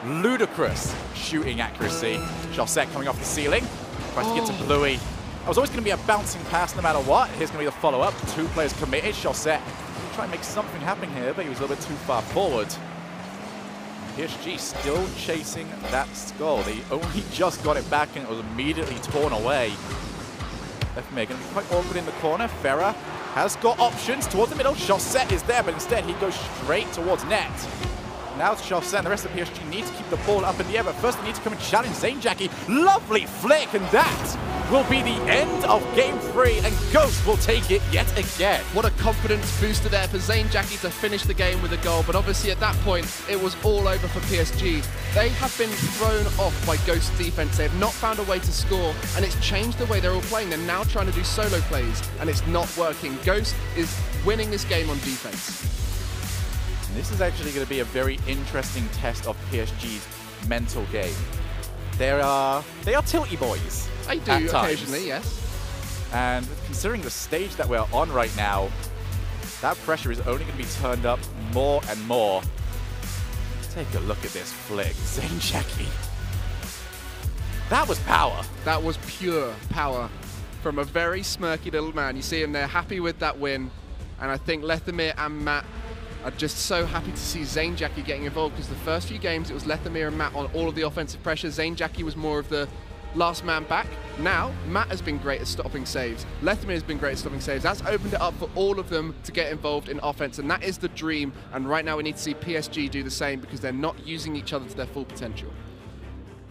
Speaker 7: ludicrous shooting accuracy. Chaussette coming off the ceiling. Tries to get to Bluey. It was always going to be a bouncing pass no matter what. Here's going to be the follow-up. 2 players committed. Chaussette trying to make something happen here, but he was a little bit too far forward. PSG still chasing that skull. They only just got it back and it was immediately torn away. Leifmir going to be quite awkward in the corner. Ferrer has got options towards the middle. Chaussette is there, but instead he goes straight towards net. Now it's Chaussette and the rest of PSG need to keep the ball up in the air, but first they need to come and challenge DreamHack. Lovely flick, and that will be the end of Game 3, and Ghost will take it yet again.
Speaker 5: What a confidence booster there for DreamHack to finish the game with a goal, but obviously at that point, it was all over for PSG. They have been thrown off by Ghost's defense. They have not found a way to score, and it's changed the way they're all playing. They're now trying to do solo plays, and it's not working. Ghost is winning this game on defense.
Speaker 7: This is actually going to be a very interesting test of PSG's mental game. they are tilty boys.
Speaker 5: I do
Speaker 7: at times.
Speaker 5: occasionally, yes.
Speaker 7: And considering the stage that we're on right now, that pressure is only going to be turned up more and more. Take a look at this flick. ZaneJackie. That was power.
Speaker 5: That was pure power from a very smirky little man. You see him there happy with that win. And I think Lethamyr and Matt are just so happy to see ZaneJackie getting involved, because the first few games it was Lethamyr and Matt on all of the offensive pressure. ZaneJackie was more of the last man back. Now, Matt has been great at stopping saves. Lethamyr has been great at stopping saves. That's opened it up for all of them to get involved in offense, and that is the dream. And right now we need to see PSG do the same, because they're not using each other to their full potential.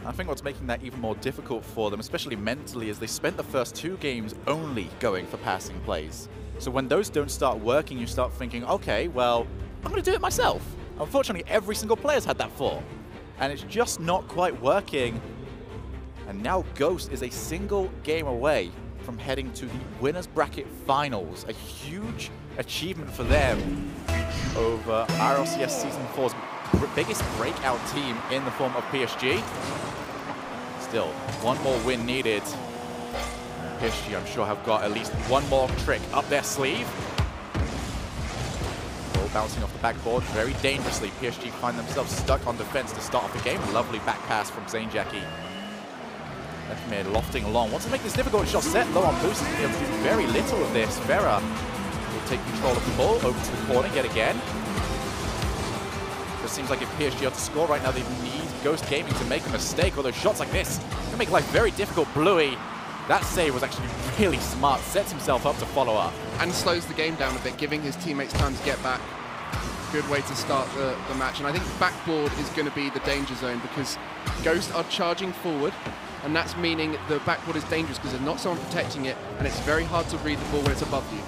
Speaker 7: I think what's making that even more difficult for them, especially mentally, is they spent the first 2 games only going for passing plays. So when those don't start working, you start thinking, okay, well, I'm going to do it myself. Unfortunately, every single player's had that thought, and it's just not quite working. And now Ghost is a single game away from heading to the Winners Bracket Finals, a huge achievement for them over RLCS Season 4's biggest breakout team in the form of PSG. Still, one more win needed. PSG, I'm sure, have got at least one more trick up their sleeve. Ball bouncing off the backboard very dangerously. PSG find themselves stuck on defense to start off the game. Lovely back pass from ZaneJackie. Lethamyr lofting along. Wants to make this difficult. Shot set low on boost. He'll do very little of this. Vera will take control of the ball over to the corner yet again. It seems like if PSG are to score right now, they need Ghost Gaming to make a mistake. Although shots like this can make life very difficult. Bluey, that save was actually really smart. Sets himself up to follow up.
Speaker 5: And slows the game down a bit, giving his teammates time to get back. Good way to start the match. And I think backboard is going to be the danger zone, because Ghost are charging forward. And that's meaning the backboard is dangerous because there's not someone protecting it, and it's very hard to read the ball when it's above you.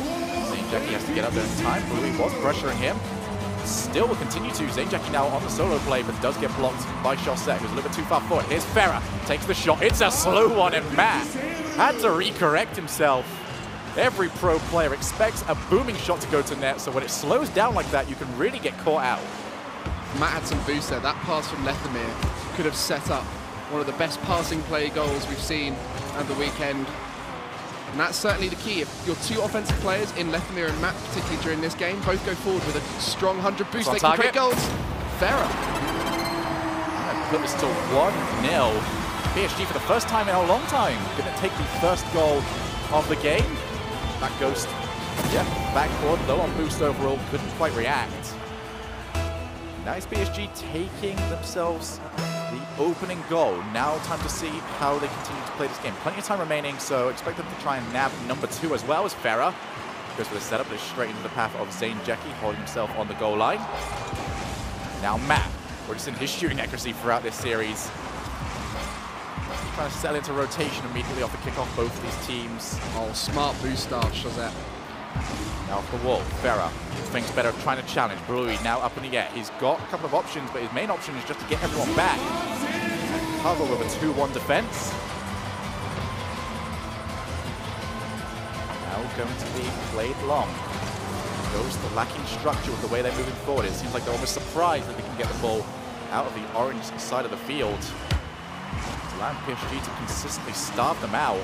Speaker 7: ZaneJackie has to get up there in time. Bluey was pressuring him. Still will continue to. ZaneJackie now on the solo play, but does get blocked by Chaussette, who's a little bit too far forward. Here's Farah, takes the shot. It's a slow one, and Matt had to recorrect himself. Every pro player expects a booming shot to go to net, so when it slows down like that, you can really get caught out.
Speaker 5: Matt had some boost there. That pass from Lethamyr could have set up one of the best passing play goals we've seen at the weekend. And that's certainly the key. If your 2 offensive players in Lethamyr and Matt, particularly during this game, both go forward with a strong 100 boost, they can create goals. Farah.
Speaker 7: Put this to 1-0. PSG for the first time in a long time going to take the first goal of the game. That Ghost, yeah, backboard, low on boost overall, couldn't quite react. Now it's PSG taking themselves the opening goal. Now time to see how they continue to play this game. Plenty of time remaining, so expect them to try and nab number 2 as well as Farah. Goes for the setup, but straight into the path of ZaneJackie, holding himself on the goal line. Now Matt, we're just in his shooting accuracy throughout this series. Trying to settle into rotation immediately off the kickoff, both of these teams.
Speaker 5: Oh, smart boost start, Chaussette.
Speaker 7: Now off the wall, Farah thinks better, trying to challenge. Bluey now up in the air. He's got a couple of options, but his main option is just to get everyone back. Cover with a 2-1 defense. Now going to be played long. Ghost lacking structure with the way they're moving forward. It seems like they're almost surprised that they can get the ball out of the orange side of the field. It's allowing PSG to consistently starve them out.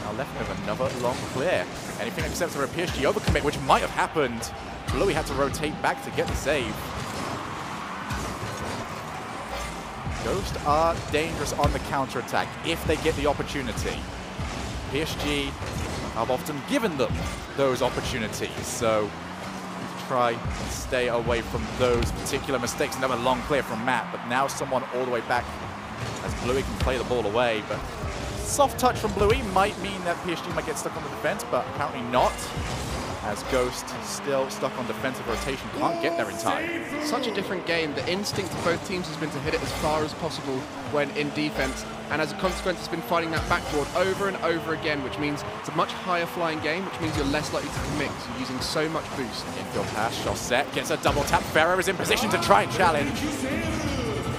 Speaker 7: Now left with another long clear. Anything except for a PSG overcommit, which might have happened. Bluey had to rotate back to get the save. Ghost are dangerous on the counter-attack if they get the opportunity. PSG have often given them those opportunities, so try and stay away from those particular mistakes. Another long clear from Matt, but now someone all the way back as Bluey can play the ball away. But soft touch from Bluey might mean that PSG might get stuck on the defense, but apparently not, as Ghost still stuck on defensive rotation, can't get there in time.
Speaker 5: Such a different game. The instinct of both teams has been to hit it as far as possible when in defense, and as a consequence, it's been fighting that backboard over and over again, which means it's a much higher flying game, which means you're less likely to commit because you're using so much boost.
Speaker 7: Infield pass, Chaussette gets a double tap. Farah is in position to try and challenge,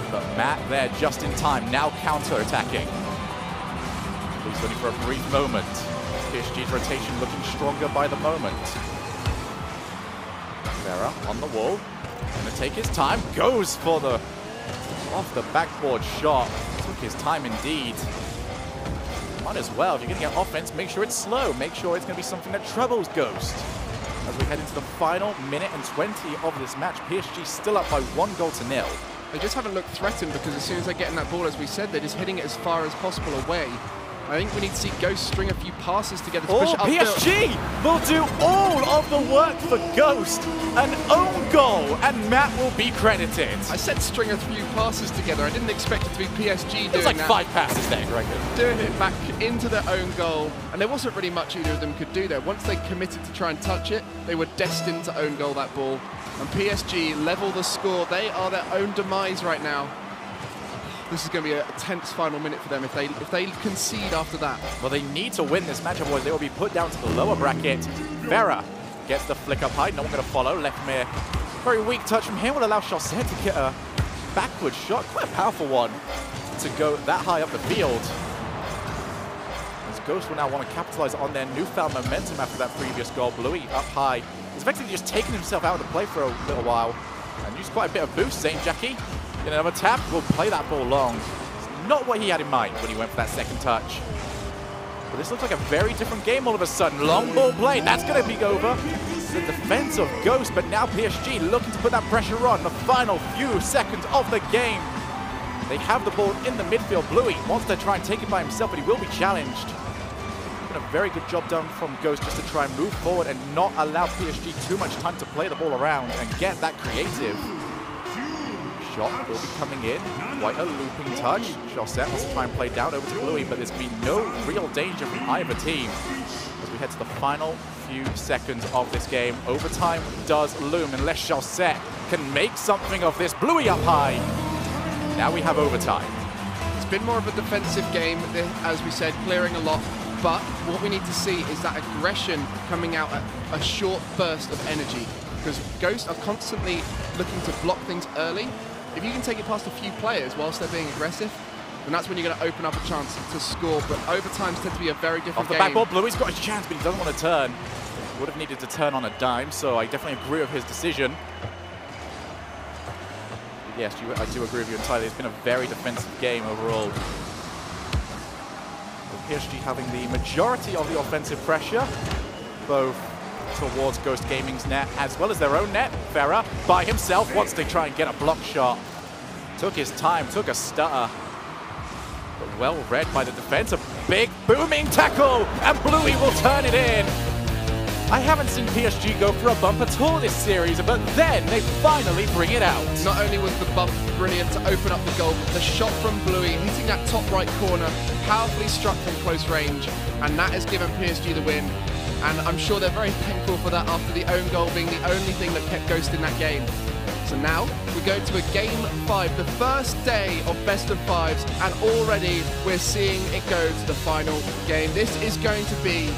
Speaker 7: but Matt there just in time, now counter-attacking. At least only for a brief moment. PSG's rotation looking stronger by the moment. Farah on the wall, gonna take his time, goes for the off the backboard shot. Took his time indeed. Might as well, if you're going to get offense, make sure it's slow. Make sure it's going to be something that troubles Ghost. As we head into the final minute and 20 of this match, PSG still up by 1-0.
Speaker 5: They just haven't looked threatened because as soon as they're getting that ball, as we said, they're just hitting it as far as possible away. I think we need to see Ghost string a few passes together to push it upfield.
Speaker 7: PSG will do all of the work for Ghost. An own goal, and Matt will be credited.
Speaker 5: I said string a few passes together. I didn't expect it to be PSG doing that.
Speaker 7: It's like 5 passes there, right?
Speaker 5: Doing it back into their own goal, and there wasn't really much either of them could do there. Once they committed to try and touch it, they were destined to own goal that ball. And PSG level the score. They are their own demise right now. This is going to be a tense final minute for them if they concede after that.
Speaker 7: Well, they need to win this match, otherwise they will be put down to the lower bracket. Vera gets the flick up high. No one going to follow. Lefmir, very weak touch from him, will allow Chaussette to get a backward shot. Quite a powerful one to go that high up the field. As Ghost will now want to capitalize on their newfound momentum after that previous goal. Bluey up high. He's effectively just taken himself out of the play for a little while and used quite a bit of boost. Zane Jackie in another tap will play that ball long. It's not what he had in mind when he went for that second touch. But this looks like a very different game all of a sudden. Long ball played. That's going to be over. The defense of Ghost, but now PSG looking to put that pressure on the final few seconds of the game. They have the ball in the midfield. Bluey wants to try and take it by himself, but he will be challenged. Been a very good job done from Ghost just to try and move forward and not allow PSG too much time to play the ball around and get that creative. Shot will be coming in. Quite a looping touch. Chaussette wants to try and play down over to Bluey, but there's been no real danger from either team. As we head to the final few seconds of this game, overtime does loom unless Chaussette can make something of this. Bluey up high. Now we have overtime.
Speaker 5: It's been more of a defensive game, as we said, clearing a lot. But what we need to see is that aggression coming out at a short burst of energy. Because Ghost are constantly looking to block things early. If you can take it past a few players whilst they're being aggressive, then that's when you're going to open up a chance to score. But overtimes tend to be a very different game.
Speaker 7: Off the backboard, Bluey's got his chance, but he doesn't want to turn. Would have needed to turn on a dime, so I definitely agree with his decision. Yes, I do agree with you entirely. It's been a very defensive game overall. PSG having the majority of the offensive pressure, both towards Ghost Gaming's net as well as their own net. Vera by himself wants to try and get a block shot. Took his time, took a stutter, but well read by the defense. A big booming tackle, and Bluey will turn it in. I haven't seen PSG go for a bump at all this series, but then they finally bring it out.
Speaker 5: Not only was the bump brilliant to open up the goal, but the shot from Bluey hitting that top right corner, powerfully struck from close range, and that has given PSG the win. And I'm sure they're very thankful for that after the own goal being the only thing that kept Ghost in that game. So now we go to a game 5, the first day of best of 5s, and already we're seeing it go to the final game. This is going to be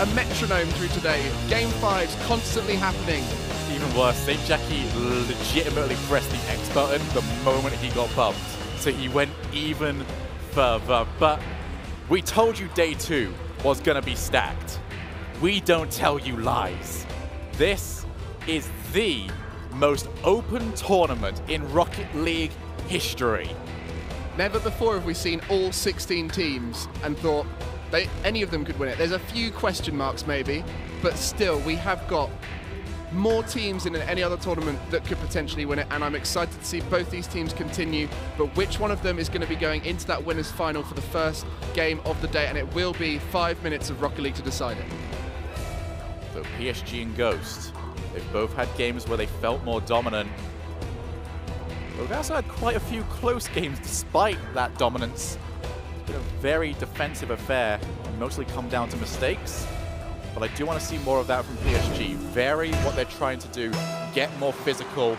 Speaker 5: a metronome through today. Game 5's constantly happening.
Speaker 7: Even worse, St. Jackie legitimately pressed the X button the moment he got bumped. So he went even further. But we told you day 2 was going to be stacked. We don't tell you lies. This is the most open tournament in Rocket League history.
Speaker 5: Never before have we seen all 16 teams and thought any of them could win it. There's a few question marks maybe, but still we have got more teams in any other tournament that could potentially win it, and I'm excited to see both these teams continue, but which one of them is going to be going into that winners final for the first game of the day, and it will be 5 minutes of Rocket League to decide it.
Speaker 7: So PSG and Ghost, they've both had games where they felt more dominant, but we've also had quite a few close games despite that dominance. It's been a very defensive affair and mostly come down to mistakes. But I do want to see more of that from PSG. Vary what they're trying to do, get more physical.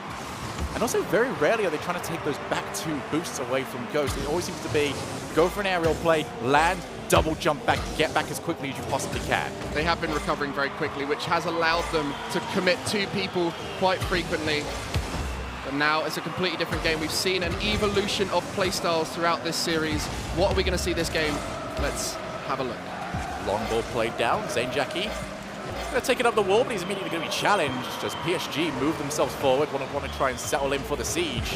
Speaker 7: And also very rarely are they trying to take those back 2 boosts away from Ghost. It always seems to be go for an aerial play, land, double jump back, get back as quickly as you possibly can.
Speaker 5: They have been recovering very quickly, which has allowed them to commit 2 people quite frequently. But now it's a completely different game. We've seen an evolution of playstyles throughout this series. What are we going to see this game? Let's have a look.
Speaker 7: Long ball played down. Zane Jackie Going to take it up the wall, but he's immediately going to be challenged as PSG move themselves forward, want to try and settle in for the siege.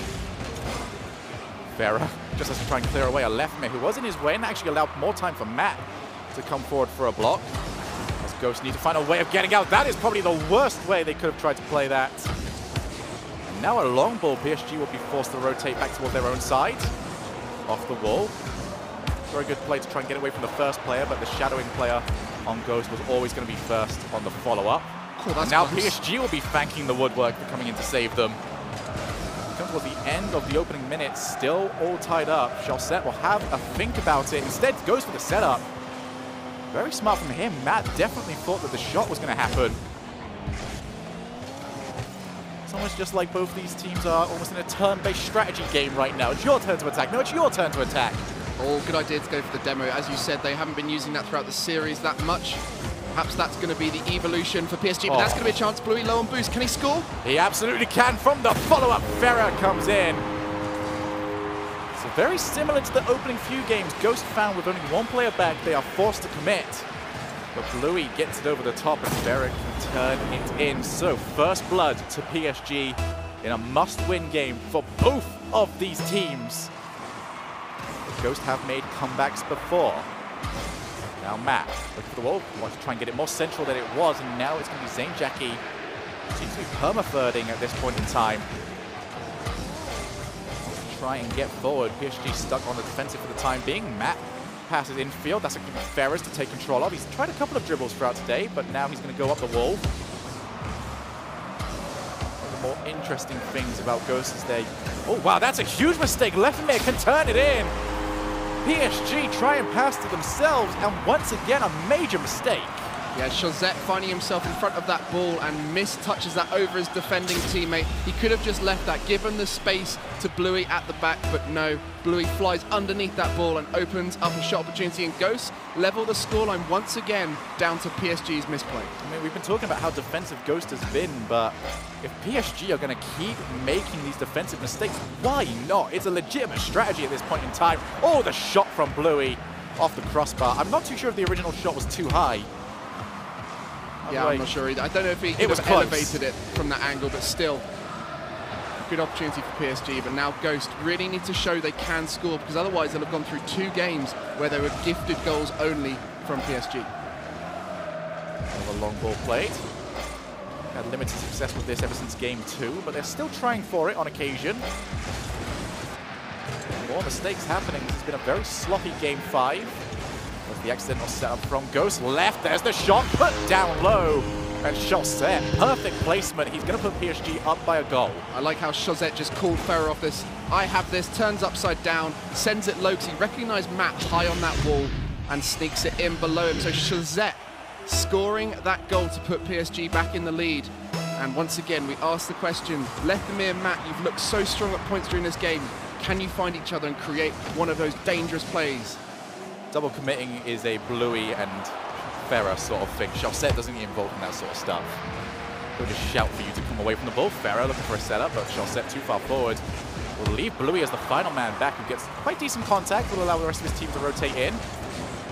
Speaker 7: Vera just has to try and clear away a left mid who was in his way and actually allowed more time for Matt to come forward for a block. As Ghost need to find a way of getting out. That is probably the worst way they could have tried to play that. And now a long ball, PSG will be forced to rotate back toward their own side. Off the wall. Very good play to try and get away from the first player, but the shadowing player on Ghost was always going to be first on the follow-up.
Speaker 5: Cool, that's
Speaker 7: now
Speaker 5: close.
Speaker 7: PSG will be thanking the woodwork for coming in to save them. Comes towards the end of the opening minutes, still all tied up. Chalset will have a think about it. Instead, goes for the setup. Very smart from him. Matt definitely thought that the shot was going to happen. It's almost just like both these teams are almost in a turn-based strategy game right now. It's your turn to attack. No, it's your turn to attack.
Speaker 5: Oh, good idea to go for the demo. As you said, they haven't been using that throughout the series that much. Perhaps that's going to be the evolution for PSG, but that's going to be a chance. Bluey low on boost. Can he score?
Speaker 7: He absolutely can from the follow-up. Ferrer comes in. So very similar to the opening few games, Ghost found with only one player back, they are forced to commit. But Bluey gets it over the top and Ferrer can turn it in. So first blood to PSG in a must-win game for both of these teams. Ghost have made comebacks before. Now Matt, looking for the wall, wants to try and get it more central than it was, and now it's going to be Zane Jackie. Seems to be perma-thirding at this point in time. Try and get forward. PSG stuck on the defensive for the time being. Matt passes infield. That's a good Ferris to take control of. He's tried a couple of dribbles throughout today, but now he's going to go up the wall. One of the more interesting things about Ghost is they... Oh, wow, that's a huge mistake. Leftemere can turn it in. PSG try and pass to themselves, and once again, a major mistake.
Speaker 5: Yeah, Chazette finding himself in front of that ball and mistouches that over his defending teammate. He could have just left that, given the space to Bluey at the back, but no. Bluey flies underneath that ball and opens up a shot opportunity, and Ghost level the scoreline once again down to PSG's misplay.
Speaker 7: I mean, we've been talking about how defensive Ghost has been, but if PSG are going to keep making these defensive mistakes, why not? It's a legitimate strategy at this point in time. Oh, the shot from Bluey off the crossbar. I'm not too sure if the original shot was too high.
Speaker 5: Yeah, I'm not sure either. I don't know if he could have elevated it from that angle, but still, good opportunity for PSG. But now Ghost really need to show they can score, because otherwise they'll have gone through 2 games where they were gifted goals only from PSG.
Speaker 7: Another long ball played. Had limited success with this ever since game 2, but they're still trying for it on occasion. More mistakes happening. This has been a very sloppy game 5. With the accidental setup from Ghost left, there's the shot put down low. And Chazette, perfect placement. He's going to put PSG up by a goal.
Speaker 5: I like how Chazette just called Ferrer off this. I have this, turns upside down, sends it low because he recognized Matt high on that wall and sneaks it in below him. So Chazette scoring that goal to put PSG back in the lead. And once again, we ask the question, Leftemere and Matt, you've looked so strong at points during this game. Can you find each other and create one of those dangerous plays?
Speaker 7: Double committing is a Bluey and Ferrer sort of thing. Chazette doesn't get involved in that sort of stuff. He'll just shout for you to come away from the ball. Ferrer looking for a setup, but Chazette too far forward. Will leave Bluey as the final man back, who gets quite decent contact, will allow the rest of his team to rotate in.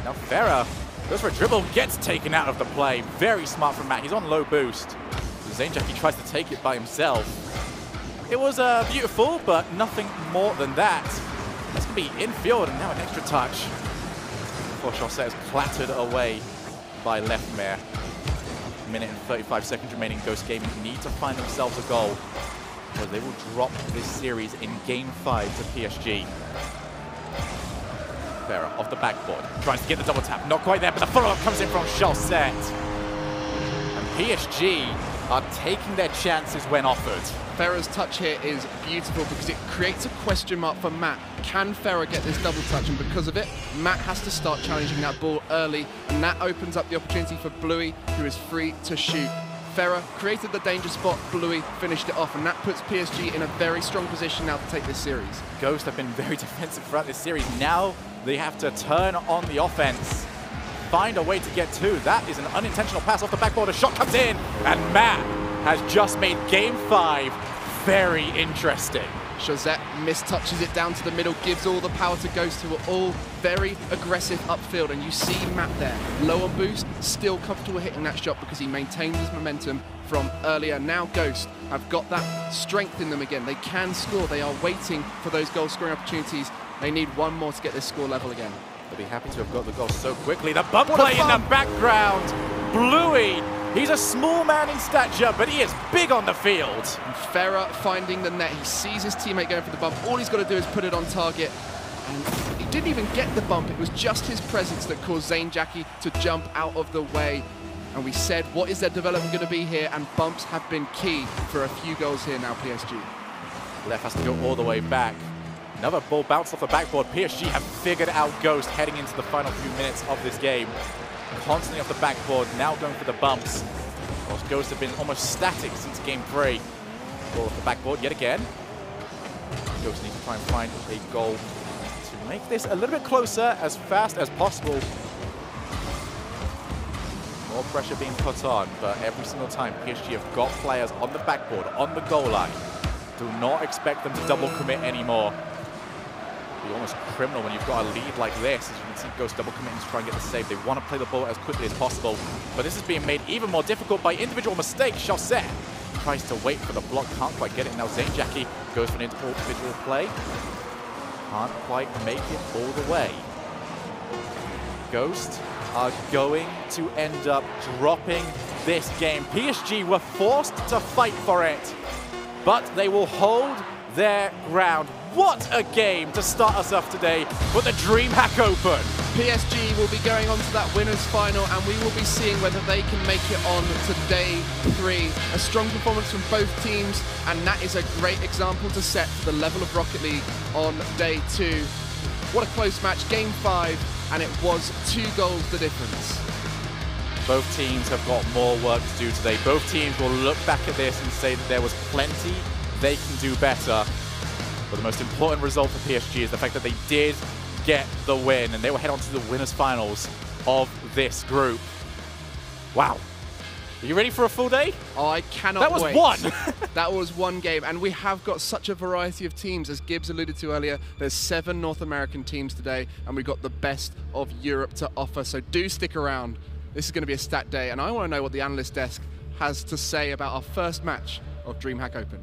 Speaker 7: Now Ferrer goes for a dribble, gets taken out of the play. Very smart from Matt. He's on low boost. Zane Jackie tries to take it by himself. It was beautiful, but nothing more than that. That's going to be infield, and now an extra touch. Chazette is clattered away by Leftemere. Minute and 35 seconds remaining. Ghost Gaming need to find themselves a goal, or they will drop this series in game 5 to PSG. Ferrer off the backboard, tries to get the double tap. Not quite there, but the follow-up comes in from Chazette. And PSG are taking their chances when offered.
Speaker 5: Ferrer's touch here is beautiful because it creates a question mark for Matt. Can Ferrer get this double touch? And because of it, Matt has to start challenging that ball early, and that opens up the opportunity for Bluey, who is free to shoot. Ferrer created the danger spot, Bluey finished it off, and that puts PSG in a very strong position now to take this series.
Speaker 7: Ghost have been very defensive throughout this series. Now they have to turn on the offense, find a way to get 2. That is an unintentional pass off the backboard. A shot comes in, and Matt has just made game 5 very interesting.
Speaker 5: Chazette mistouches it down to the middle, gives all the power to Ghost, who are all very aggressive upfield. And you see Matt there, low on boost, still comfortable hitting that shot because he maintains his momentum from earlier. Now Ghost have got that strength in them again. They can score. They are waiting for those goal scoring opportunities. They need one more to get this score level again.
Speaker 7: They'll be happy to have got the goal so quickly. The bump play in the background. Bluey, he's a small man in stature, but he is big on the field.
Speaker 5: And Ferrer finding the net. He sees his teammate going for the bump. All he's got to do is put it on target. And he didn't even get the bump. It was just his presence that caused Zane Jackie to jump out of the way. And we said, what is their development going to be here? And bumps have been key for a few goals here now, PSG.
Speaker 7: Left has to go all the way back. Another ball bounced off the backboard. PSG have figured out Ghost heading into the final few minutes of this game. Constantly off the backboard, now going for the bumps. Whilst Ghost have been almost static since game 3. Ball off the backboard yet again. Ghost needs to try and find a goal to make this a little bit closer as fast as possible. More pressure being put on, but every single time PSG have got players on the backboard, on the goal line. Do not expect them to double commit anymore. Be almost criminal when you've got a lead like this. As you can see, Ghost double committing to try and get the save. They want to play the ball as quickly as possible, but this is being made even more difficult by individual mistakes. Chaussette tries to wait for the block, can't quite get it. Now Zane Jackie goes for an individual play. Can't quite make it all the way. Ghost are going to end up dropping this game. PSG were forced to fight for it, but they will hold their ground. What a game to start us off today for the DreamHack Open.
Speaker 5: PSG will be going on to that winners final, and we will be seeing whether they can make it on to day 3. A strong performance from both teams, and that is a great example to set for the level of Rocket League on day 2. What a close match, game 5, and it was 2 goals the difference.
Speaker 7: Both teams have got more work to do today. Both teams will look back at this and say that there was plenty they can do better. But the most important result for PSG is the fact that they did get the win, and they will head on to the winners finals of this group. Wow. Are you ready for a full day?
Speaker 5: Oh, I cannot wait.
Speaker 7: That was one.
Speaker 5: That was one game, and we have got such a variety of teams. As Gibbs alluded to earlier, there's 7 North American teams today, and we've got the best of Europe to offer, so do stick around. This is going to be a stat day, and I want to know what the analyst desk has to say about our first match of DreamHack Open.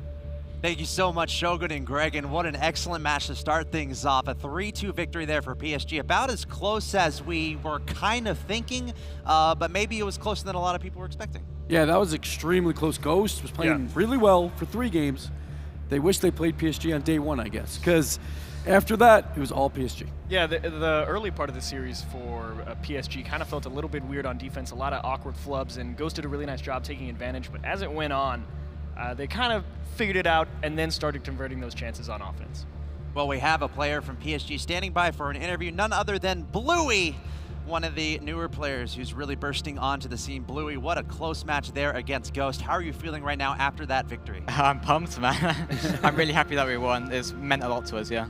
Speaker 1: Thank you so much, Shogun and Greg, and what an excellent match to start things off. A 3-2 victory there for PSG, about as close as we were kind of thinking, but maybe it was closer than a lot of people were expecting.
Speaker 2: Yeah, that was extremely close. Ghost was playing really well for 3 games. They wish they played PSG on day 1, I guess, because after that, it was all PSG. Yeah,
Speaker 3: the early part of the series for PSG kind of felt a little bit weird on defense, a lot of awkward flubs, and Ghost did a really nice job taking advantage, but as it went on, they kind of figured it out and then started converting those chances on offense.
Speaker 1: Well, we have a player from PSG standing by for an interview, none other than Bluey, one of the newer players who's really bursting onto the scene. Bluey, what a close match there against Ghost. How are you feeling right now after that victory?
Speaker 8: I'm pumped, man. I'm really happy that we won. It's meant a lot to us, yeah.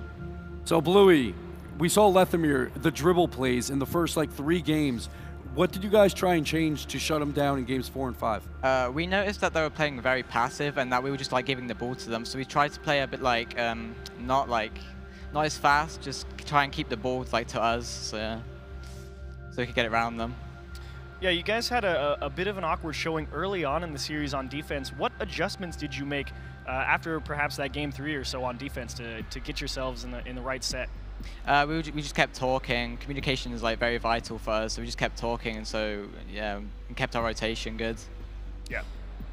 Speaker 2: So, Bluey, we saw Lethamir, the dribble plays in the first, 3 games. What did you guys try and change to shut them down in games 4 and 5?
Speaker 8: We noticed that they were playing very passive and that we were just giving the ball to them. So we tried to play a bit not as fast, just try and keep the ball to us, so we could get it around them.
Speaker 3: Yeah, you guys had a bit of an awkward showing early on in the series on defense. What adjustments did you make after perhaps that game 3 or so on defense to get yourselves in the right set?
Speaker 8: We just kept talking. Communication is very vital for us, so we just kept talking, and so yeah, we kept our rotation good.
Speaker 3: Yeah.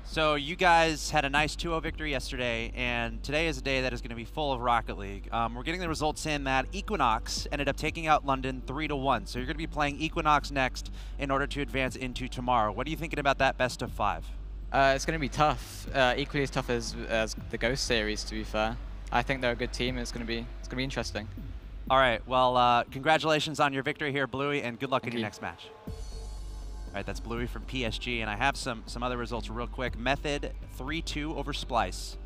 Speaker 1: So you guys had a nice 2-0 victory yesterday, and today is a day that is going to be full of Rocket League. We're getting the results in that Equinox ended up taking out London 3-1. So you're going to be playing Equinox next in order to advance into tomorrow. What are you thinking about that best of 5?
Speaker 8: It's going to be tough, equally as tough as the Ghost series. To be fair, I think they're a good team. It's going to be interesting.
Speaker 1: All right, well, congratulations on your victory here, Bluey, and good luck in your next match. All right, that's Bluey from PSG, and I have some other results real quick. Method 3-2 over Splice,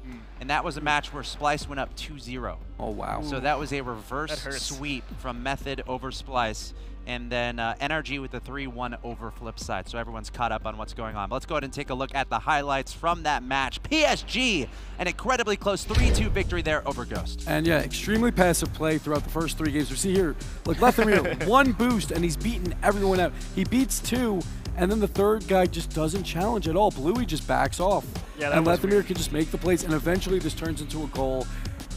Speaker 1: and that was a match where Splice went up 2-0.
Speaker 2: Oh, wow.
Speaker 1: So that was a reverse sweep from Method over Splice, and then NRG with the 3-1 over flip side. So everyone's caught up on what's going on. But let's go ahead and take a look at the highlights from that match. PSG, an incredibly close 3-2 victory there over Ghost.
Speaker 2: And yeah, extremely passive play throughout the first 3 games. We see here, like Leipzig, 1 boost, and he's beaten everyone out. He beats 2, and then the 3rd guy just doesn't challenge at all. Bluey just backs off.
Speaker 3: Yeah, that
Speaker 2: and
Speaker 3: was
Speaker 2: Leipzig can just make the plays, and eventually this turns into a goal.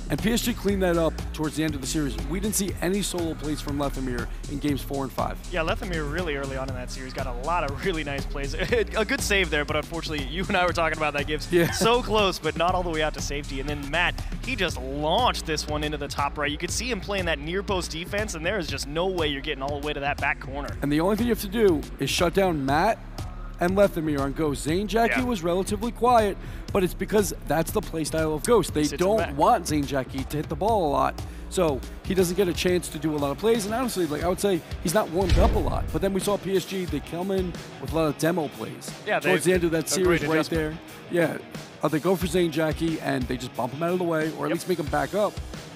Speaker 2: And PSG cleaned that up towards the end of the series. We didn't see any solo plays from Leipzig in games 4 and 5.
Speaker 3: Yeah, Leipzig really early on in that series got a lot of really nice plays. A good save there, but unfortunately, you and I were talking about that gives so close, but not all the way out to safety. And then Matt, he just launched this one into the top right. You could see him playing that near post defense, and there is just no way you're getting all the way to that back corner.
Speaker 2: And the only thing you have to do is shut down Matt and Leipzig on Ghost. Zane Jackie was relatively quiet, but it's because that's the play style of Ghost. They don't want Zane Jackie to hit the ball a lot, so he doesn't get a chance to do a lot of plays. And honestly, like I would say, he's not warmed up a lot. But then we saw PSG, they come in with a lot of demo plays.
Speaker 3: Yeah,
Speaker 2: towards the end of that series right there. Yeah, they go for Zane Jackie and they just bump him out of the way, or at least make him back up,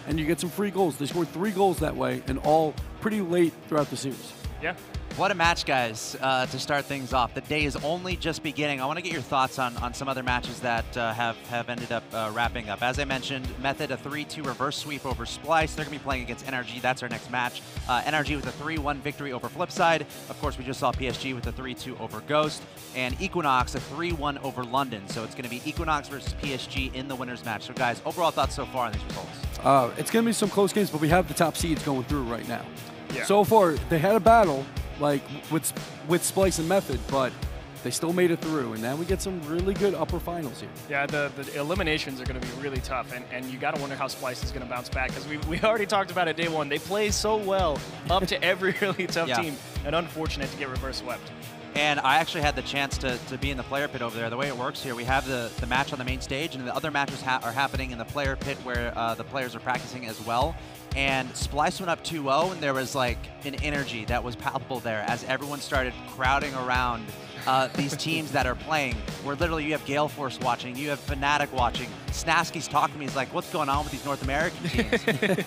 Speaker 2: and you get some free goals. They scored 3 goals that way, and all pretty late throughout the series.
Speaker 3: Yeah.
Speaker 1: What a match, guys, to start things off. The day is only just beginning. I want to get your thoughts on some other matches that have ended up wrapping up. As I mentioned, Method, a 3-2 reverse sweep over Splice. They're going to be playing against NRG. That's our next match. NRG with a 3-1 victory over Flipside. Of course, we just saw PSG with a 3-2 over Ghost. And Equinox, a 3-1 over London. So it's going to be Equinox versus PSG in the winner's match. So, guys, overall thoughts so far on these results?
Speaker 2: It's going to be some close games, but we have the top seeds going through right now.
Speaker 3: Yeah.
Speaker 2: So far, they had a battle, like with Splice and Method, but they still made it through, and now we get some really good upper finals here.
Speaker 3: Yeah, the eliminations are going to be really tough, and you got to wonder how Splice is going to bounce back, because we already talked about it day 1. They play so well up to every really tough team, and unfortunate to get reverse swept.
Speaker 1: And I actually had the chance to be in the player pit over there. The way it works here, we have the match on the main stage, and the other matches are happening in the player pit where the players are practicing as well. And Splice went up 2-0, and there was like an energy that was palpable there as everyone started crowding around these teams that are playing, where literally you have Gale Force watching, you have Fnatic watching, Snasky's talking to me, he's like, what's going on with these North American teams?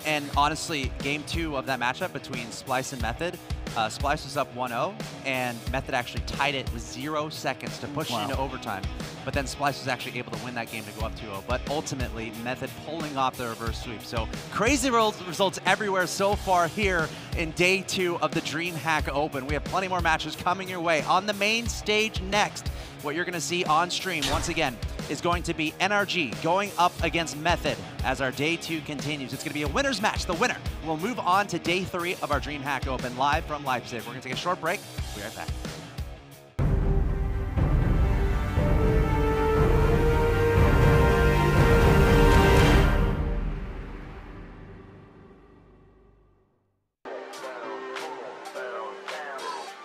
Speaker 1: And honestly, game 2 of that matchup between Splice and Method, Splice was up 1-0, and Method actually tied it with 0 seconds to push it into overtime. But then Splice was actually able to win that game to go up 2-0. But ultimately, Method pulling off the reverse sweep. So crazy results everywhere so far here in day 2 of the DreamHack Open. We have plenty more matches coming your way. On the main stage next, what you're going to see on stream, once again, is going to be NRG going up against Method as our day 2 continues. It's going to be a winner's match. The winner will move on to day 3 of our DreamHack Open live from Leipzig. We're going to take a short break. We'll be right back.